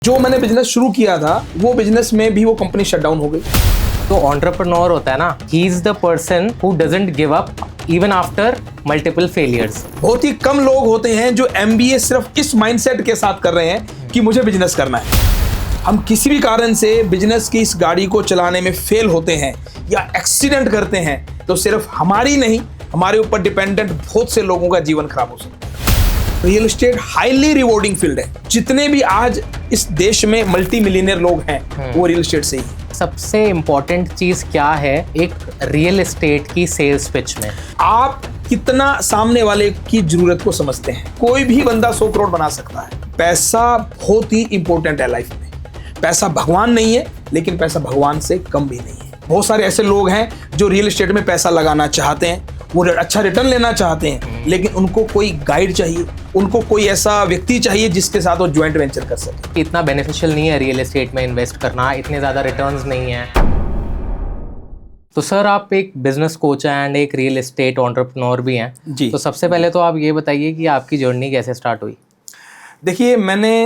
जो मैंने बिजनेस शुरू किया था वो बिजनेस में भी वो कंपनी शट डाउन हो गई। तो एंटरप्रेन्योर होता है ना, he is the person who doesn't give up even after multiple failures. बहुत ही कम लोग होते हैं जो एमबीए सिर्फ इस माइंडसेट के साथ कर रहे हैं कि मुझे बिजनेस करना है। हम किसी भी कारण से बिजनेस की इस गाड़ी को चलाने में फेल होते हैं या एक्सीडेंट करते हैं तो सिर्फ हमारी नहीं, हमारे ऊपर डिपेंडेंट बहुत से लोगों का जीवन खराब हो सकता है। Real estate highly rewarding field है। जितने भी आज इस देश में मल्टी मिलियनियर लोग हैं वो रियल एस्टेट से ही है। सबसे इम्पोर्टेंट चीज क्या है एक रियल एस्टेट की सेल्स पिच में? आप कितना सामने वाले की जरूरत को समझते हैं। कोई भी बंदा 100 करोड़ बना सकता है। पैसा बहुत ही इंपॉर्टेंट है लाइफ में। पैसा भगवान नहीं है, लेकिन पैसा भगवान से कम भी नहीं है। बहुत सारे ऐसे लोग हैं जो रियल एस्टेट में पैसा लगाना चाहते हैं, वो अच्छा रिटर्न लेना चाहते हैं, लेकिन उनको कोई गाइड चाहिए, उनको कोई ऐसा व्यक्ति चाहिए जिसके साथ वो ज्वाइंट वेंचर कर सके। इतना बेनिफिशियल नहीं है रियल एस्टेट में इन्वेस्ट करना, इतने ज़्यादा रिटर्न्स नहीं है। तो सर, आप एक बिजनेस कोच हैं एंड एक रियल एस्टेट एंटरप्रेन्योर भी हैं जी। तो सबसे पहले तो आप ये बताइए कि आपकी जर्नी कैसे स्टार्ट हुई? देखिए, मैंने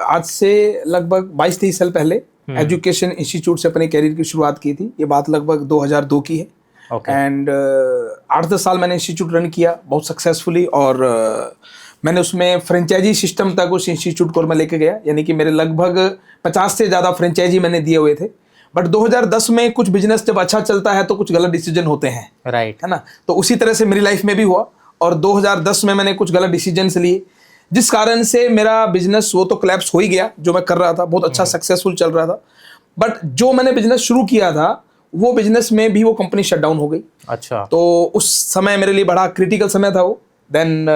आज से लगभग 22-23 साल पहले एजुकेशन इंस्टीट्यूट से अपने कैरियर की शुरुआत की थी। ये बात लगभग 2002 की है। एंड 8-10 साल मैंने इंस्टीट्यूट रन किया बहुत सक्सेसफुली, और मैंने उसमें फ्रेंचाइजी सिस्टम तक उस इंस्टीट्यूट को मैं लेके गया। यानी कि मेरे लगभग 50 से ज़्यादा फ्रेंचाइजी मैंने दिए हुए थे। बट 2010 में कुछ बिजनेस जब अच्छा चलता है तो कुछ गलत डिसीजन होते हैं, राइट है ना। तो उसी तरह से मेरी लाइफ में भी हुआ, और 2010 में मैंने कुछ गलत डिसीजन लिए, जिस कारण से मेरा बिजनेस वो तो कोलैप्स हो ही गया। जो मैं कर रहा था बहुत अच्छा सक्सेसफुल चल रहा था, बट जो मैंने बिजनेस शुरू किया था वो बिजनेस में भी वो कंपनी शट डाउन हो गई। अच्छा। तो उस समय मेरे लिए बड़ा क्रिटिकल समय था वो। देन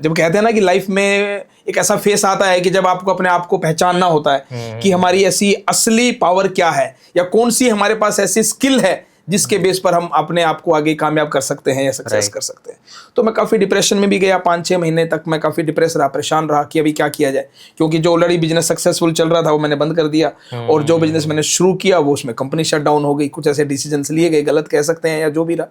जब कहते हैं ना कि लाइफ में एक ऐसा फेस आता है कि जब आपको अपने आप को पहचानना होता है कि हमारी ऐसी असली पावर क्या है, या कौन सी हमारे पास ऐसी स्किल है जिसके बेस पर हम अपने आप को आगे कामयाब कर सकते हैं या सक्सेस कर सकते हैं। तो मैं काफ़ी डिप्रेशन में भी गया। 5-6 महीने तक मैं काफ़ी डिप्रेस रहा, परेशान रहा कि अभी क्या किया जाए, क्योंकि जो ऑलरेडी बिजनेस सक्सेसफुल चल रहा था वो मैंने बंद कर दिया, और जो बिजनेस मैंने शुरू किया वो उसमें कंपनी शट डाउन हो गई। कुछ ऐसे डिसीजंस लिए गए, गलत कह सकते हैं या जो भी रहा।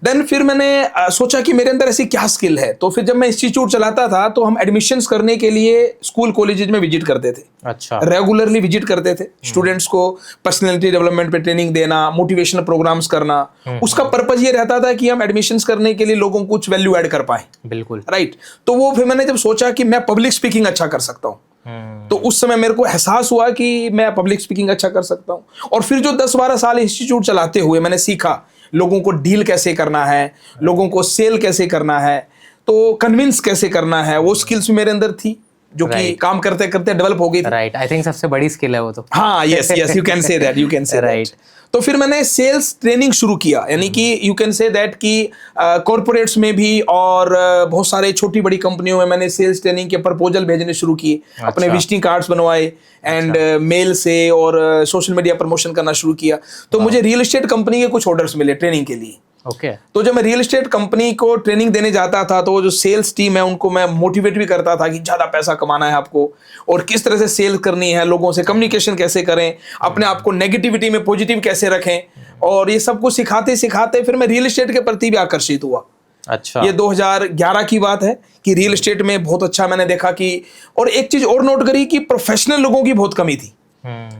देन फिर मैंने सोचा कि मेरे अंदर ऐसी क्या स्किल है। तो फिर जब मैं इंस्टीट्यूट चलाता था तो हम एडमिशन्स करने के लिए स्कूल कॉलेजेस में विजिट करते थे। अच्छा। रेगुलरली विजिट करते थे। स्टूडेंट्स को पर्सनैलिटी डेवलपमेंट पे ट्रेनिंग देना, मोटिवेशनल प्रोग्राम्स करना। उसका पर्पज ये रहता था कि हम एडमिशन्स करने के लिए लोगों को कुछ वैल्यू ऐड कर पाए। बिल्कुल राइट। तो वो फिर मैंने जब सोचा कि मैं पब्लिक स्पीकिंग अच्छा कर सकता हूँ, तो उस समय मेरे को एहसास हुआ कि मैं पब्लिक स्पीकिंग अच्छा कर सकता हूँ। और फिर जो 10-12 साल इंस्टीट्यूट चलाते हुए मैंने सीखा लोगों को डील कैसे करना है, लोगों को सेल कैसे करना है, तो कन्विंस कैसे करना है, वो स्किल्स मेरे अंदर थी जो कि काम करते करते डेवलप हो गई थी। राइट। आई थिंक सबसे बड़ी स्किल है वो तो। हाँ, yes yes, you can say that, you can say right. तो फिर मैंने सेल्स ट्रेनिंग शुरू किया। यानी कि यू कैन से दैट कि कॉर्पोरेट्स में भी और बहुत सारे छोटी बड़ी कंपनियों में मैंने सेल्स ट्रेनिंग के प्रपोजल भेजने शुरू किए। अपने विजिटिंग कार्ड्स बनवाए एंड मेल से, और सोशल मीडिया प्रमोशन करना शुरू किया। तो मुझे रियल एस्टेट कंपनी के कुछ ऑर्डर्स मिले ट्रेनिंग के लिए। ओके। तो जब मैं रियल एस्टेट कंपनी को ट्रेनिंग देने जाता था तो जो सेल्स टीम है उनको मैं मोटिवेट भी करता था कि ज़्यादा पैसा कमाना है आपको, और किस तरह से सेल करनी है, लोगों से कम्युनिकेशन कैसे करें, अपने आप को नेगेटिविटी में पॉजिटिव कैसे रखें, और ये सब कुछ सिखाते सिखाते फिर मैं रियल एस्टेट के प्रति भी आकर्षित हुआ। अच्छा। ये 2011 की बात है कि रियल एस्टेट में बहुत अच्छा मैंने देखा कि, और एक चीज और नोट करी कि प्रोफेशनल लोगों की बहुत कमी थी।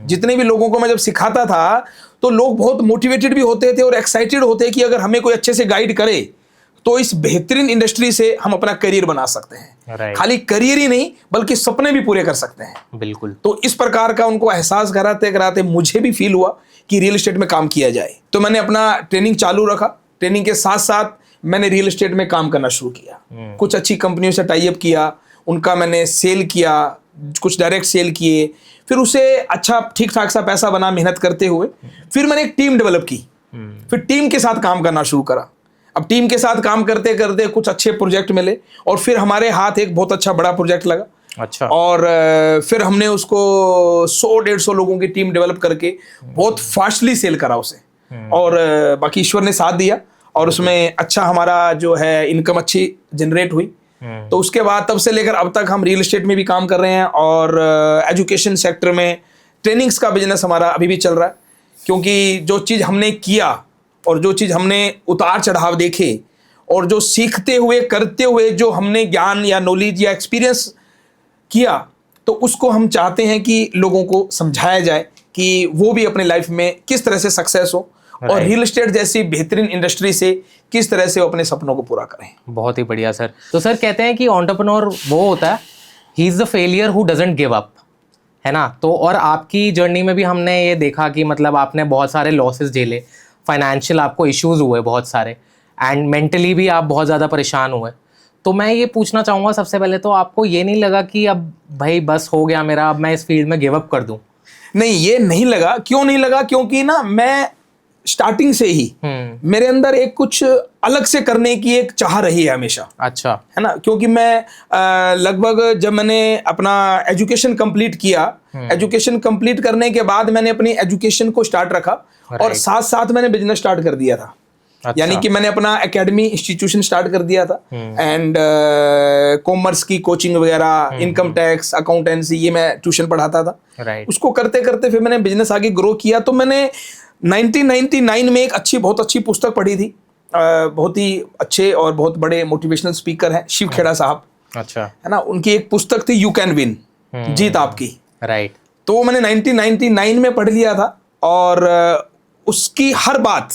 जितने भी लोगों को मैं जब सिखाता था तो लोग बहुत मोटिवेटेड भी होते थे और एक्साइटेड होते कि अगर हमें कोई अच्छे से गाइड करे तो इस बेहतरीन इंडस्ट्री से हम अपना करियर बना सकते हैं। Right. खाली करियर ही नहीं बल्कि सपने भी पूरे कर सकते हैं। बिल्कुल। तो इस प्रकार का उनको एहसास कराते कराते मुझे भी फील हुआ कि रियल एस्टेट में काम किया जाए। तो मैंने अपना ट्रेनिंग चालू रखा। ट्रेनिंग के साथ साथ मैंने रियल एस्टेट में काम करना शुरू किया। कुछ अच्छी कंपनियों से टाई अप किया, उनका मैंने सेल किया, कुछ डायरेक्ट सेल किए, फिर उसे अच्छा ठीक ठाक सा पैसा बना मेहनत करते हुए। फिर मैंने एक टीम डेवलप की, फिर टीम के साथ काम करना शुरू करा। अब टीम के साथ काम करते करते कुछ अच्छे प्रोजेक्ट मिले, और फिर हमारे हाथ एक बहुत अच्छा बड़ा प्रोजेक्ट लगा। अच्छा। और फिर हमने उसको 100-150 लोगों की टीम डेवलप करके बहुत फास्टली सेल करा उसे, और बाकी ईश्वर ने साथ दिया, और उसमें अच्छा हमारा जो है इनकम अच्छी जनरेट हुई। तो उसके बाद तब से लेकर अब तक हम रियल एस्टेट में भी काम कर रहे हैं, और एजुकेशन सेक्टर में ट्रेनिंग्स का बिजनेस हमारा अभी भी चल रहा है। क्योंकि जो चीज़ हमने किया और जो चीज़ हमने उतार चढ़ाव देखे, और जो सीखते हुए करते हुए जो हमने ज्ञान या नॉलेज या एक्सपीरियंस किया, तो उसको हम चाहते हैं कि लोगों को समझाया जाए कि वो भी अपने लाइफ में किस तरह से सक्सेस हो और रियल एस्टेट जैसी बेहतरीन इंडस्ट्री से किस तरह से वो अपने सपनों को पूरा करें। बहुत ही बढ़िया सर। तो सर कहते हैं कि एंटरप्रेन्योर वो होता है, he is the failure who doesn't give up, है ना। तो और आपकी जर्नी में भी हमने ये देखा कि मतलब आपने बहुत सारे लॉसेस झेले, फाइनेंशियल आपको इश्यूज हुए बहुत सारे, एंड मेंटली भी आप बहुत ज़्यादा परेशान हुए। तो मैं ये पूछना चाहूँगा सबसे पहले, तो आपको ये नहीं लगा कि अब भाई बस हो गया मेरा, अब मैं इस फील्ड में गिव अप कर दूँ? नहीं, ये नहीं लगा। क्यों नहीं लगा? क्योंकि ना मैं स्टार्टिंग से ही मेरे अंदर एक कुछ अलग से करने की एक चाह रही है हमेशा। अच्छा। है ना, क्योंकि मैं लगभग जब मैंने अपना एजुकेशन कंप्लीट किया, एजुकेशन कंप्लीट करने के बाद मैंने अपनी एजुकेशन को स्टार्ट रखा और साथ साथ मैंने बिजनेस स्टार्ट कर दिया था। अच्छा। यानी कि मैंने अपना एकेडमी इंस्टीट्यूशन स्टार्ट कर दिया था एंड कॉमर्स की कोचिंग वगैरह, इनकम टैक्स, अकाउंटेंसी, ये मैं ट्यूशन पढ़ाता था। राइट। उसको करते करते फिर मैंने बिजनेस आगे ग्रो किया। तो मैंने 1999 में एक बहुत अच्छी पुस्तक पढ़ी थी। बहुत ही अच्छे और बहुत बड़े मोटिवेशनल स्पीकर हैं शिव खेड़ा साहब। अच्छा। है ना, उनकी एक पुस्तक थी यू कैन विन, जीत आपकी। राइट। तो मैंने 1999 में पढ़ लिया था और उसकी हर बात,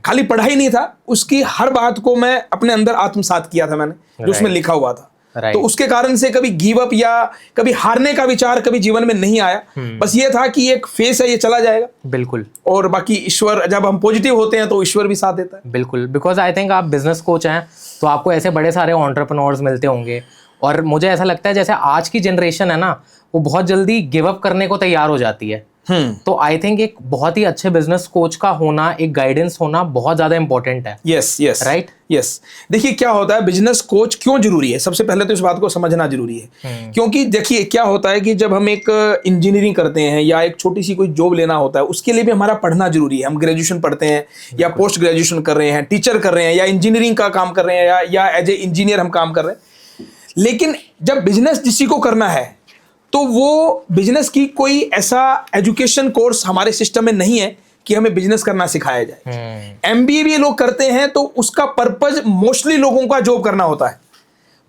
खाली पढ़ाई नहीं था, उसकी हर बात को मैं अपने अंदर आत्मसात किया था मैंने, जो उसमें लिखा हुआ था। तो उसके कारण से कभी गिव अप या कभी हारने का विचार कभी जीवन में नहीं आया। बस ये था कि एक फेस है, ये चला जाएगा। बिल्कुल। और बाकी ईश्वर, जब हम पॉजिटिव होते हैं तो ईश्वर भी साथ देता है। बिल्कुल, बिकॉज आई थिंक आप बिजनेस कोच हैं तो आपको ऐसे बड़े सारे एंटरप्रेन्योर्स मिलते होंगे, और मुझे ऐसा लगता है जैसे आज की जनरेशन है ना, वो बहुत जल्दी गिव अप करने को तैयार हो जाती है। तो आई थिंक एक बहुत ही अच्छे बिजनेस कोच का होना, एक गाइडेंस होना बहुत ज्यादा इंपॉर्टेंट है। Yes yes right. यस। देखिए क्या होता है, बिजनेस कोच क्यों जरूरी है, सबसे पहले तो इस बात को समझना जरूरी है। क्योंकि देखिए क्या होता है कि जब हम एक इंजीनियरिंग करते हैं या एक छोटी सी कोई जॉब लेना होता है, उसके लिए भी हमारा पढ़ना जरूरी है। हम ग्रेजुएशन पढ़ते हैं या पोस्ट ग्रेजुएशन कर रहे हैं, टीचर कर रहे हैं या इंजीनियरिंग का काम कर रहे हैं या एज ए इंजीनियर हम काम कर रहे हैं। लेकिन जब बिजनेस किसी को करना है तो वो बिजनेस की कोई ऐसा एजुकेशन कोर्स हमारे सिस्टम में नहीं है कि हमें बिजनेस करना सिखाया जाए। एमबीए भी लोग करते हैं तो उसका पर्पज मोस्टली लोगों का जॉब करना होता है।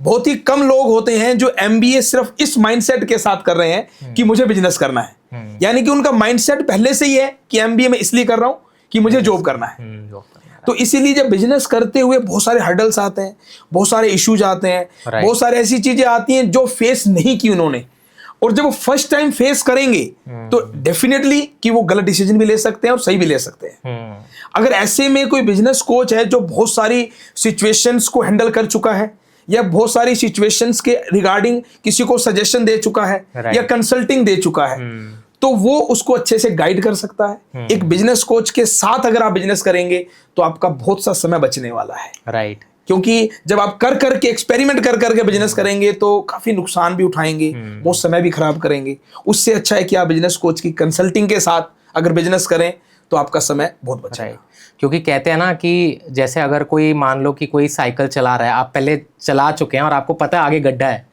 बहुत ही कम लोग होते हैं जो एमबीए सिर्फ इस माइंडसेट के साथ कर रहे हैं कि मुझे बिजनेस करना है। यानी कि उनका माइंडसेट पहले से ही है कि एमबीए में इसलिए कर रहा हूं कि मुझे जॉब करना है। तो इसीलिए जब बिजनेस करते हुए बहुत सारे हर्डल्स आते हैं, बहुत सारे इश्यूज आते हैं, बहुत सारे ऐसी चीजें आती हैं जो फेस नहीं की उन्होंने, और जब वो फर्स्ट टाइम फेस करेंगे तो डेफिनेटली कि वो गलत डिसीजन भी ले सकते हैं और सही भी ले सकते हैं। अगर ऐसे में कोई बिजनेस कोच है जो बहुत सारी सिचुएशंस को हैंडल कर चुका है या बहुत सारी सिचुएशंस के रिगार्डिंग किसी को सजेशन दे चुका है या कंसल्टिंग दे चुका है, तो वो उसको अच्छे से गाइड कर सकता है। एक बिजनेस कोच के साथ अगर आप बिजनेस करेंगे तो आपका बहुत सा समय बचने वाला है। राइट। क्योंकि जब आप कर करके एक्सपेरिमेंट कर करके बिजनेस करेंगे तो काफी नुकसान भी उठाएंगे, बहुत समय भी खराब करेंगे। उससे अच्छा है कि आप बिजनेस कोच की कंसल्टिंग के साथ अगर बिजनेस करें तो आपका समय बहुत बचेगा। क्योंकि कहते हैं ना कि जैसे अगर कोई मान लो कि कोई साइकिल चला रहा है, आप पहले चला चुके हैं और आपको पता है आगे गड्ढा है,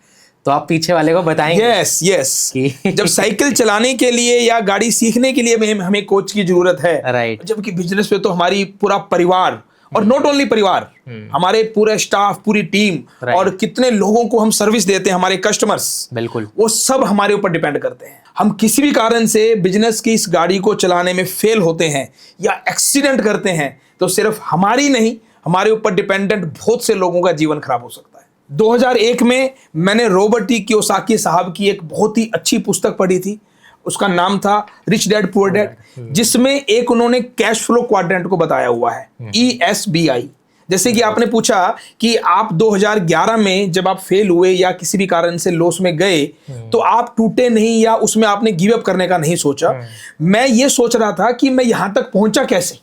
तो आप पीछे वाले को बताएंगे। Yes yes. जब साइकिल चलाने के लिए या गाड़ी सीखने के लिए हमें कोच की जरूरत है, राइट। जबकि बिजनेस में तो हमारी पूरा परिवार, और नॉट ओनली परिवार, हमारे पूरे स्टाफ, पूरी टीम और कितने लोगों को हम सर्विस देते हैं, हमारे कस्टमर्स, बिल्कुल, वो सब हमारे ऊपर डिपेंड करते हैं। हम किसी भी कारण से बिजनेस की इस गाड़ी को चलाने में फेल होते हैं या एक्सीडेंट करते हैं तो सिर्फ हमारी नहीं, हमारे ऊपर डिपेंडेंट बहुत से लोगों का जीवन खराब हो सकता है। 2001 में मैंने रॉबर्ट टी कियोसाकी साहब की एक बहुत ही अच्छी पुस्तक पढ़ी थी। उसका नाम था रिच डैड पुअर डैड, जिसमें एक उन्होंने कैश फ्लो क्वाड्रेंट को बताया हुआ है, ESBI। जैसे कि आपने पूछा कि आप 2011 में जब आप फेल हुए या किसी भी कारण से लॉस में गए तो आप टूटे नहीं या उसमें आपने गिव अप करने का नहीं सोचा। मैं ये सोच रहा था कि मैं यहां तक पहुंचा कैसे,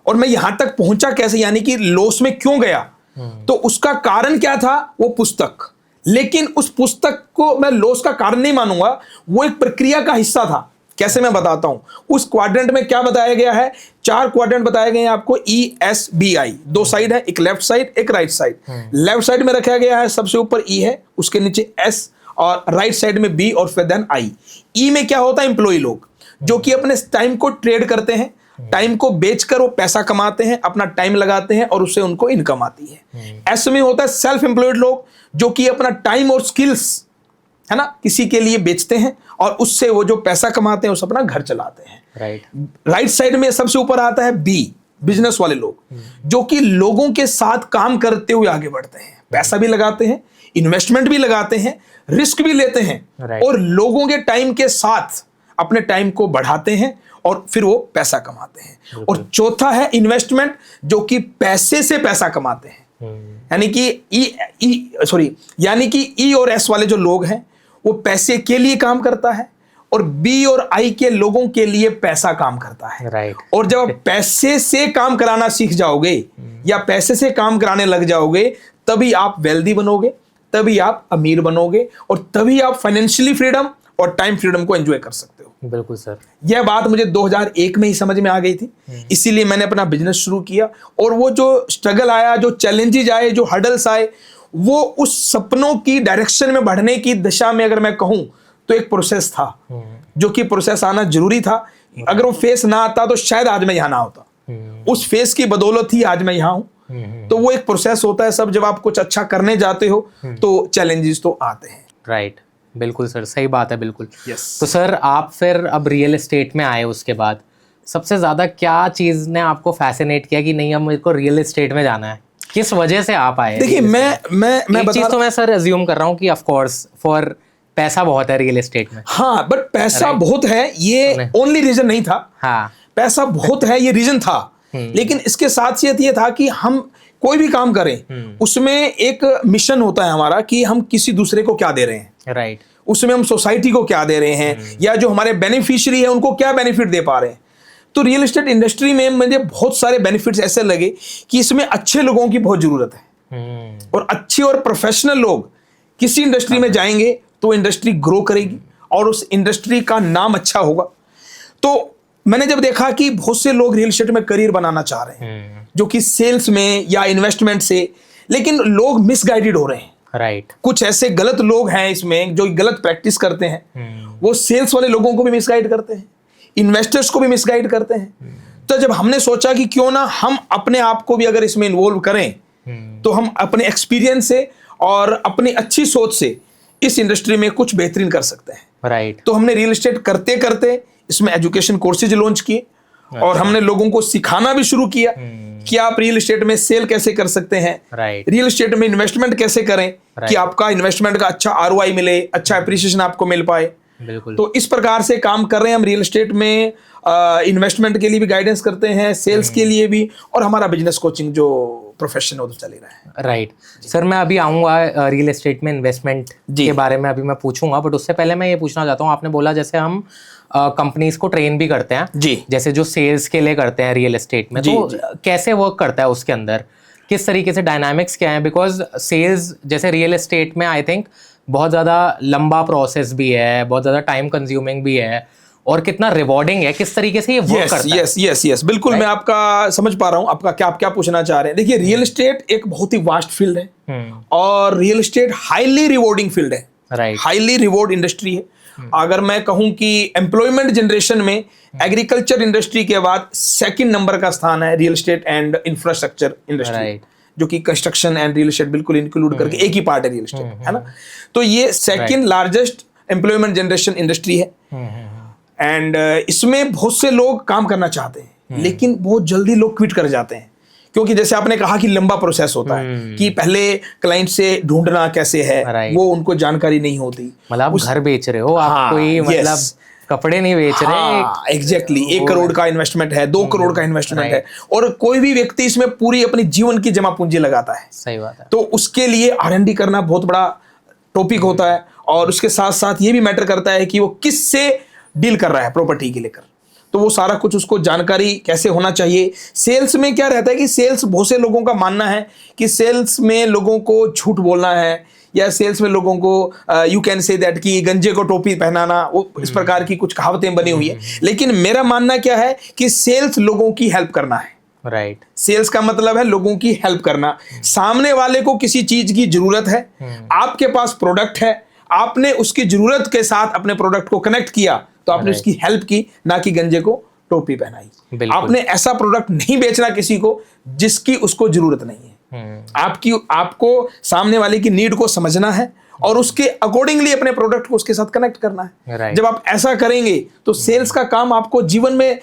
और मैं यहां तक पहुंचा कैसे, यानी कि लॉस में क्यों गया, तो उसका कारण क्या था, वो पुस्तक। लेकिन उस पुस्तक को मैं लॉस का कारण नहीं मानूंगा, वो एक प्रक्रिया का हिस्सा था। कैसे, मैं बताता हूं। उस क्वाड्रेंट में क्या बताया गया है, 4 क्वाड्रेंट बताए गए हैं आपको, ESBI। 2 साइड है, एक लेफ्ट साइड एक राइट साइड। लेफ्ट साइड में रखा गया है, सबसे ऊपर E है, उसके नीचे S, और राइट साइड में B और फिर देन I। E में क्या होता है, एम्प्लॉय लोग जो कि अपने टाइम को ट्रेड करते हैं, टाइम को बेचकर वो पैसा कमाते हैं, अपना टाइम लगाते हैं और उससे उनको इनकम आती है। S में होता है सेल्फ एम्प्लॉयड लोग जो कि अपना टाइम और स्किल्स है ना, किसी के लिए बेचते हैं और उससे वो जो पैसा कमाते हैं उस अपना घर चलाते हैं। राइट साइड में सबसे ऊपर आता है बी, बिजनेस वाले लोग, जो कि लोगों के साथ काम करते हुए आगे बढ़ते हैं, पैसा भी लगाते हैं, इन्वेस्टमेंट भी लगाते हैं, रिस्क भी लेते हैं और लोगों के टाइम के साथ अपने टाइम को बढ़ाते हैं और फिर वो पैसा कमाते हैं। और चौथा है इन्वेस्टमेंट, जो कि पैसे से पैसा कमाते हैं, यानी कि यानी कि ई और एस वाले जो लोग हैं वो पैसे के लिए काम करता है और बी और आई के लोगों के लिए पैसा काम करता है। और जब आप पैसे से काम कराना सीख जाओगे या पैसे से काम कराने लग जाओगे, तभी आप वेल्दी बनोगे, तभी आप अमीर बनोगे और तभी आप फाइनेंशियली फ्रीडम और टाइम फ्रीडम को एंजॉय कर सकते हो। बिल्कुल सर, यह बात मुझे 2001 में ही समझ में आ गई थी, इसीलिए मैंने अपना बिजनेस शुरू किया। और वो जो स्ट्रगल आया, जो चैलेंजेस आए, जो हर्डल्स आए, वो उस सपनों की डायरेक्शन में बढ़ने की दिशा में अगर मैं कहूं तो एक प्रोसेस था, जो कि प्रोसेस आना जरूरी था। अगर वो फेस ना आता तो शायद आज मैं यहाँ ना होता। उस फेस की बदौलत ही आज मैं यहाँ हूं। तो वो एक प्रोसेस होता है सब, जब आप कुछ अच्छा करने जाते हो तो चैलेंजेस तो आते हैं। राइट, बिल्कुल सर, सही बात है, बिल्कुल। Yes. तो सर आप फिर अब रियल एस्टेट में आए, उसके बाद सबसे ज्यादा क्या चीज ने आपको फैसिनेट किया कि नहीं अब मेरे को रियल एस्टेट में जाना है? किस वजह से आप आए? देखिए मैं एक चीज तो मैं सर अज्यूम कर रहा हूँ कि ऑफ कोर्स फॉर पैसा बहुत है रियल एस्टेट में। हाँ, बट पैसा बहुत है ये ओनली रीजन नहीं था। हाँ, पैसा बहुत है ये रीजन था, लेकिन इसके साथ साथ ये था कि हम कोई भी काम करें उसमें एक मिशन होता है हमारा कि हम किसी दूसरे को क्या दे रहे हैं। राइट, उसमें हम सोसाइटी को क्या दे रहे हैं या जो हमारे बेनिफिशियरी है उनको क्या बेनिफिट दे पा रहे हैं। तो रियल एस्टेट इंडस्ट्री में मुझे बहुत सारे बेनिफिट्स ऐसे लगे कि इसमें अच्छे लोगों की बहुत जरूरत है और अच्छे और प्रोफेशनल लोग किसी इंडस्ट्री में जाएंगे तो इंडस्ट्री ग्रो करेगी और उस इंडस्ट्री का नाम अच्छा होगा। तो मैंने जब देखा कि बहुत से लोग रियल एस्टेट में करियर बनाना चाह रहे हैं, जो कि सेल्स में या इन्वेस्टमेंट से, लेकिन लोग मिसगाइडेड हो रहे हैं। राइट, कुछ ऐसे गलत लोग हैं इसमें जो गलत प्रैक्टिस करते हैं। वो सेल्स वाले लोगों को भी मिसगाइड करते हैं, इन्वेस्टर्स को भी मिसगाइड करते हैं। तो जब हमने सोचा कि क्यों ना हम अपने आप को भी अगर इसमें इन्वॉल्व करें तो हम अपने एक्सपीरियंस से और अपनी अच्छी सोच से इस इंडस्ट्री में कुछ बेहतरीन कर सकते हैं। राइट, तो हमने रियल एस्टेट करते करते इसमें एजुकेशन कोर्सेज लॉन्च किए और हमने लोगों को सिखाना भी शुरू किया कि आप रियल एस्टेट में सेल कैसे कर सकते हैं, रियल एस्टेट में इन्वेस्टमेंट कैसे करें कि आपका इन्वेस्टमेंट का अच्छा आरओआई मिले, अच्छा एप्रिसिएशन आपको मिल पाए। बिल्कुल। तो इस प्रकार से काम कर रहे हैं हम रियल एस्टेट में। इन्वेस्टमेंट के लिए भी गाइडेंस करते हैं, सेल्स के लिए भी, और हमारा बिजनेस कोचिंग जो प्रोफेशन है वो तो चल ही रहा है। राइट सर, मैं अभी आऊँगा रियल एस्टेट में इन्वेस्टमेंट के बारे में अभी मैं पूछूंगा, बट उससे पहले मैं ये पूछना चाहता हूँ, आपने बोला जैसे हम कंपनीज को ट्रेन भी करते हैं जी, जैसे जो सेल्स के लिए करते हैं रियल एस्टेट में, तो कैसे वर्क करता है उसके अंदर, किस तरीके से डायनामिक्स क्या है? बिकॉज सेल्स जैसे रियल एस्टेट में आई थिंक बहुत ज़्यादा लंबा प्रोसेस भी है, बहुत ज़्यादा टाइम कंज्यूमिंग भी है, और कितना रिवॉर्डिंग है, किस तरीके से ये वर्क करता है? यस बिल्कुल, मैं आपका समझ पा रहा हूँ आपका आप क्या पूछना चाह रहे हैं। देखिए, रियल एस्टेट एक बहुत ही वास्ट फील्ड है और real estate highly rewarding field है। राइट, हाईली रिवॉर्ड इंडस्ट्री है। अगर मैं कहूं कि एम्प्लॉयमेंट जनरेशन में एग्रीकल्चर इंडस्ट्री के बाद सेकंड नंबर का स्थान है real estate and infrastructure industry, जो कि कंस्ट्रक्शन एंड रियल एस्टेट बिल्कुल इंक्लूड करके एक ही पार्ट है रियल एस्टेट, है ना। तो ये second largest employment generation industry है एंड इसमें बहुत से लोग काम करना चाहते हैं, लेकिन बहुत जल्दी लोग क्विट कर जाते हैं, क्योंकि जैसे आपने कहा कि लंबा प्रोसेस होता है कि पहले क्लाइंट से ढूंढना कैसे है वो उनको जानकारी नहीं होती। मतलब आप घर बेच रहे हो, आप कोई मतलब कपड़े नहीं बेच रहे। एग्जैक्टली 1 करोड़ का इन्वेस्टमेंट है, 2 करोड़ का इन्वेस्टमेंट है, और कोई भी व्यक्ति इसमें पूरी अपनी जीवन की जमा पूंजी लगाता है। सही बात है। तो उसके लिए R&D करना बहुत बड़ा टॉपिक होता है, और उसके साथ साथ ये भी मैटर करता है कि वो किससे डील कर रहा है प्रॉपर्टी के लेकर। तो वो सारा कुछ उसको जानकारी कैसे होना चाहिए। सेल्स में क्या रहता है कि सेल्स, बहुत से लोगों का मानना है कि सेल्स में लोगों को झूठ बोलना है, या सेल्स में लोगों को यू कैन से दैट कि गंजे को टोपी पहनाना, वो इस प्रकार की कुछ कहावतें बनी हुई है। लेकिन मेरा मानना क्या है कि सेल्स लोगों की हेल्प करना है। राइट, सेल्स का मतलब है लोगों की हेल्प करना। सामने वाले को किसी चीज की जरूरत है, आपके पास प्रोडक्ट है, आपने उसकी जरूरत के साथ अपने प्रोडक्ट को कनेक्ट किया, तो आपने उसकी हेल्प की, ना कि गंजे को टोपी पहनाई। आपने ऐसा प्रोडक्ट नहीं बेचना किसी को जिसकी उसको जरूरत नहीं है। आपको सामने वाले की नीड को समझना है और उसके अकॉर्डिंगली अपने प्रोडक्ट को उसके साथ कनेक्ट करना है। Right. जब आप ऐसा करेंगे तो सेल्स का काम आपको जीवन में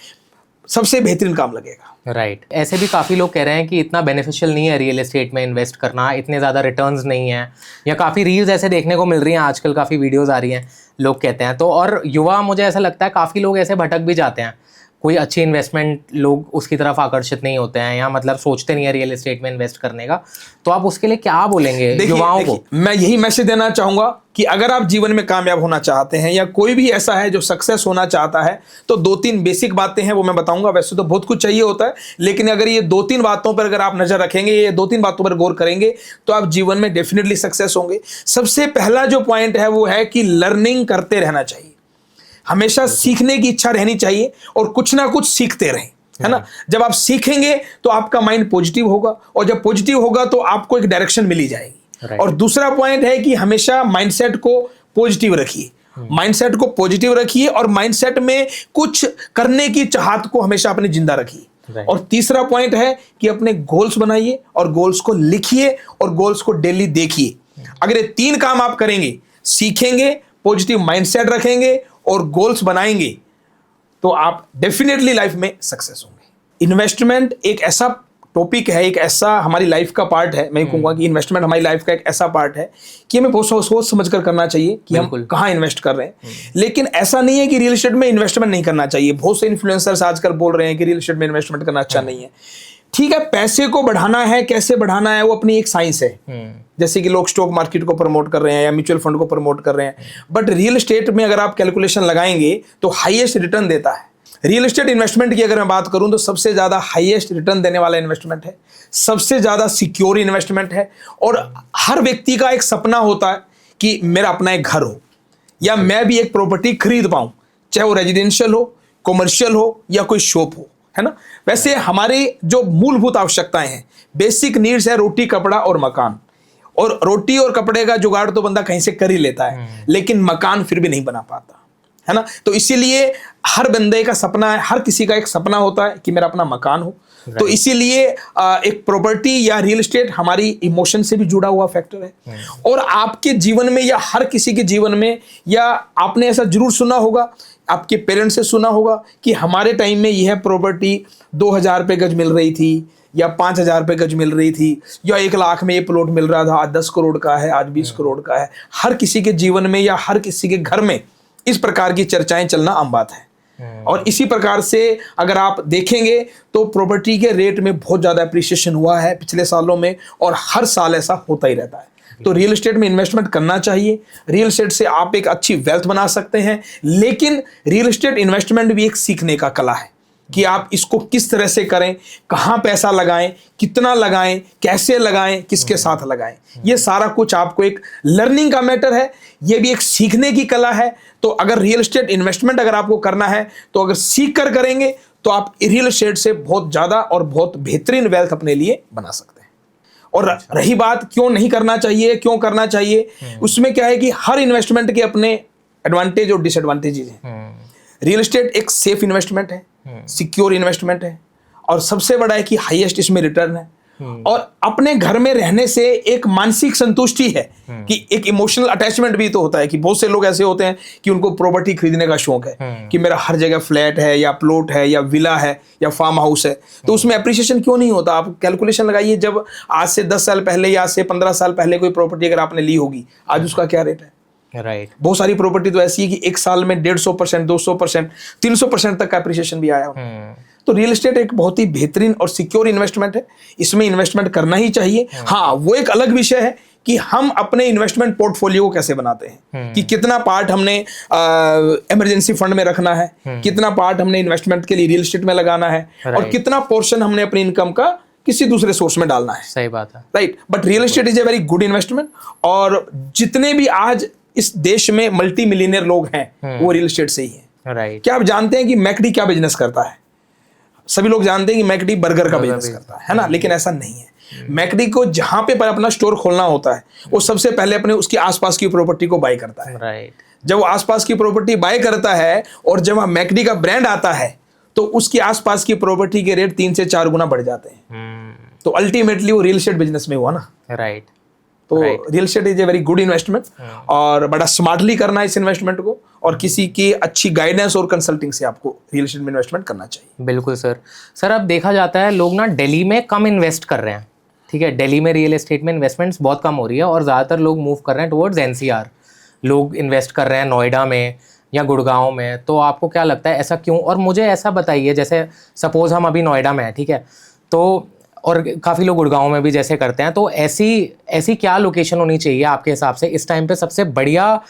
सबसे बेहतरीन काम लगेगा। राइट ऐसे भी काफ़ी लोग कह रहे हैं कि इतना बेनिफिशियल नहीं है रियल एस्टेट में इन्वेस्ट करना, इतने ज़्यादा रिटर्न्स नहीं है, या काफ़ी रील्स ऐसे देखने को मिल रही हैं आजकल, काफ़ी वीडियोस आ रही हैं, लोग कहते हैं। तो और युवा, मुझे ऐसा लगता है काफ़ी लोग ऐसे भटक भी जाते हैं, कोई अच्छी इन्वेस्टमेंट लोग उसकी तरफ आकर्षित नहीं होते हैं, या मतलब सोचते नहीं है रियल एस्टेट में इन्वेस्ट करने का। तो आप उसके लिए क्या बोलेंगे युवाओं को? मैं यही मैसेज देना चाहूंगा कि अगर आप जीवन में कामयाब होना चाहते हैं या कोई भी ऐसा है जो सक्सेस होना चाहता है, तो 2-3 बेसिक बातें हैं वो मैं बताऊंगा। वैसे तो बहुत कुछ चाहिए होता है, लेकिन अगर ये 2-3 बातों पर अगर आप नजर रखेंगे, ये 2-3 बातों पर गौर करेंगे, तो आप जीवन में डेफिनेटली सक्सेस होंगे। सबसे पहला जो पॉइंट है वो है कि लर्निंग करते रहना चाहिए, हमेशा सीखने की इच्छा रहनी चाहिए और कुछ ना कुछ सीखते रहें, है ना। जब आप सीखेंगे तो आपका माइंड पॉजिटिव होगा, और जब पॉजिटिव होगा तो आपको एक डायरेक्शन मिली जाएगी। और दूसरा पॉइंट है कि हमेशा माइंडसेट को पॉजिटिव रखिए, माइंडसेट को पॉजिटिव रखिए और माइंडसेट में कुछ करने की चाहत को हमेशा अपने जिंदा रखिए। और तीसरा पॉइंट है कि अपने गोल्स बनाइए और गोल्स को लिखिए और गोल्स को डेली देखिए। अगर ये 3 काम आप करेंगे, सीखेंगे, पॉजिटिव माइंडसेट रखेंगे और गोल्स बनाएंगे, तो आप डेफिनेटली लाइफ में सक्सेस होंगे। इन्वेस्टमेंट एक ऐसा टॉपिक है, एक ऐसा हमारी लाइफ का पार्ट है। मैं कहूँगा कि इन्वेस्टमेंट हमारी लाइफ का एक ऐसा पार्ट है कि हमें बहुत सोच समझ कर करना चाहिए कि हम कहाँ इन्वेस्ट कर रहे हैं। लेकिन ऐसा नहीं है कि रियल एस्टेट में इन्वेस्टमेंट नहीं करना चाहिए। बहुत से इन्फ्लुएंसर्स आजकल बोल रहे हैं कि रियल एस्टेट में इन्वेस्टमेंट करना अच्छा नहीं है। ठीक है, पैसे को बढ़ाना है, कैसे बढ़ाना है वो अपनी एक साइंस है। जैसे कि लोग स्टॉक मार्केट को प्रमोट कर रहे हैं या म्यूचुअल फंड को प्रमोट कर रहे हैं, बट रियल एस्टेट में अगर आप कैलकुलेशन लगाएंगे तो हाईएस्ट रिटर्न देता है। रियल एस्टेट इन्वेस्टमेंट की अगर मैं बात करूं तो सबसे ज्यादा हाईएस्ट रिटर्न देने वाला इन्वेस्टमेंट है, सबसे ज्यादा सिक्योर इन्वेस्टमेंट है। और हर व्यक्ति का एक सपना होता है कि मेरा अपना एक घर हो या मैं भी एक प्रॉपर्टी खरीद पाऊं, चाहे वो रेजिडेंशियल हो, कॉमर्शियल हो या कोई शॉप हो, है ना। वैसे हमारी जो मूलभूत आवश्यकताएं हैं, बेसिक नीड्स है रोटी, कपड़ा और मकान। और रोटी और कपड़े का जुगाड़ तो बंदा कहीं से कर ही लेता है, लेकिन मकान फिर भी नहीं बना पाता, है ना। तो इसीलिए हर बंदे का सपना है, हर किसी का एक सपना होता है कि मेरा अपना मकान हो। तो इसीलिए एक प्रॉपर्टी या रियल एस्टेट हमारी इमोशन से भी जुड़ा हुआ फैक्टर है। और आपके जीवन में या हर किसी के जीवन में, या आपने ऐसा जरूर सुना होगा, आपके पेरेंट्स से सुना होगा कि हमारे टाइम में यह प्रॉपर्टी 2000 रुपये गज मिल रही थी या 5000 रुपये गज मिल रही थी, या 1 लाख में ये प्लॉट मिल रहा था, आज 10 करोड़ का है, आज 20 करोड़ का है। हर किसी के जीवन में या हर किसी के घर में इस प्रकार की चर्चाएं चलना आम बात है। और इसी प्रकार से अगर आप देखेंगे तो प्रॉपर्टी के रेट में बहुत ज़्यादा अप्रिसिएशन हुआ है पिछले सालों में, और हर साल ऐसा होता ही रहता है। तो रियल एस्टेट में इन्वेस्टमेंट करना चाहिए। रियल एस्टेट से आप एक अच्छी वेल्थ बना सकते हैं, लेकिन रियल एस्टेट इन्वेस्टमेंट भी एक सीखने का कला है कि आप इसको किस तरह से करें, कहाँ पैसा लगाएं, कितना लगाएं, कैसे लगाएं, किसके साथ लगाएं। ये सारा कुछ आपको एक लर्निंग का मैटर है, ये भी एक सीखने की कला है। तो अगर रियल एस्टेट इन्वेस्टमेंट अगर आपको करना है तो अगर सीख कर करेंगे तो आप रियल एस्टेट से बहुत ज़्यादा और बहुत बेहतरीन वेल्थ अपने लिए बना सकते हैं। और रही बात क्यों नहीं करना चाहिए, क्यों करना चाहिए, उसमें क्या है कि हर इन्वेस्टमेंट के अपने एडवांटेज और डिसएडवांटेजेस हैं। रियल एस्टेट एक सेफ इन्वेस्टमेंट है, सिक्योर इन्वेस्टमेंट है, और सबसे बड़ा है कि हाईएस्ट इसमें रिटर्न है। और अपने घर में रहने से एक मानसिक संतुष्टि है कि एक इमोशनल अटैचमेंट भी तो होता है कि बहुत से लोग ऐसे होते हैं कि उनको प्रॉपर्टी खरीदने का शौक है कि मेरा हर जगह फ्लैट है या प्लॉट है या विला है या फार्म हाउस है, तो उसमें अप्रिसिएशन क्यों नहीं होता। आप कैलकुलेशन लगाइए, जब आज से 10 साल पहले या आज से 15 साल पहले कोई प्रॉपर्टी अगर आपने ली होगी, आज उसका क्या रेट है। राइट बहुत सारी प्रॉपर्टी तो ऐसी है कि एक साल में 150%, 200%, 300% तक का अप्रिसिएशन भी आया हो। तो रियल एस्टेट एक बहुत ही बेहतरीन और सिक्योर इन्वेस्टमेंट है, इसमें इन्वेस्टमेंट करना ही चाहिए। हाँ, वो एक अलग विषय है कि हम अपने इन्वेस्टमेंट पोर्टफोलियो को कैसे बनाते हैं, कि कितना पार्ट हमने इमरजेंसी फंड में रखना है, कितना पार्ट हमने इन्वेस्टमेंट के लिए रियल एस्टेट में लगाना है, और कितना पोर्शन हमने अपनी इनकम का किसी दूसरे सोर्स में डालना है। सही बात है, right. But real estate is a very good investment, और जितने भी आज इस देश में मल्टी मिलियनियर लोग हैं वो रियल एस्टेट से ही है। राइट। क्या आप जानते हैं कि मैकडी क्या बिजनेस करता है? सभी लोग जानते हैं कि मैकडी बर्गर का बिजनेस करता है ना, लेकिन ऐसा नहीं है। मैकडी को जहां पे पर अपना स्टोर खोलना होता है, वो सबसे पहले अपने उसके आसपास की प्रॉपर्टी को बाय करता है। राइट। जब वो आसपास की प्रॉपर्टी बाय करता है और जब वहां मैकडी का ब्रांड आता है, तो उसके आसपास की प्रॉपर्टी के रेट 3 से 4 गुना बढ़ जाते हैं। तो अल्टीमेटली वो रियल एस्टेट बिजनेस में हुआ ना। राइट। तो real estate is a very good investment, और बड़ा स्मार्टली करना है इस इन्वेस्टमेंट को, और किसी की अच्छी गाइडेंस और कंसल्टिंग से आपको रियल एस्टेट में इन्वेस्टमेंट करना चाहिए। बिल्कुल सर। सर अब देखा जाता है लोग ना दिल्ली में कम इन्वेस्ट कर रहे हैं, ठीक है, दिल्ली में रियल एस्टेट में इन्वेस्टमेंट्स बहुत कम हो रही है और ज़्यादातर लोग मूव कर रहे हैं टुवर्ड्स एनसीआर, लोग इन्वेस्ट कर रहे हैं नोएडा में या गुड़गांव में। तो आपको क्या लगता है ऐसा क्यों? और मुझे ऐसा बताइए, जैसे सपोज हम अभी नोएडा में हैं, ठीक है, तो और काफ़ी लोग गुड़गांव में भी जैसे करते हैं, तो ऐसी क्या लोकेशन होनी चाहिए आपके हिसाब से इस टाइम पे सबसे बढ़िया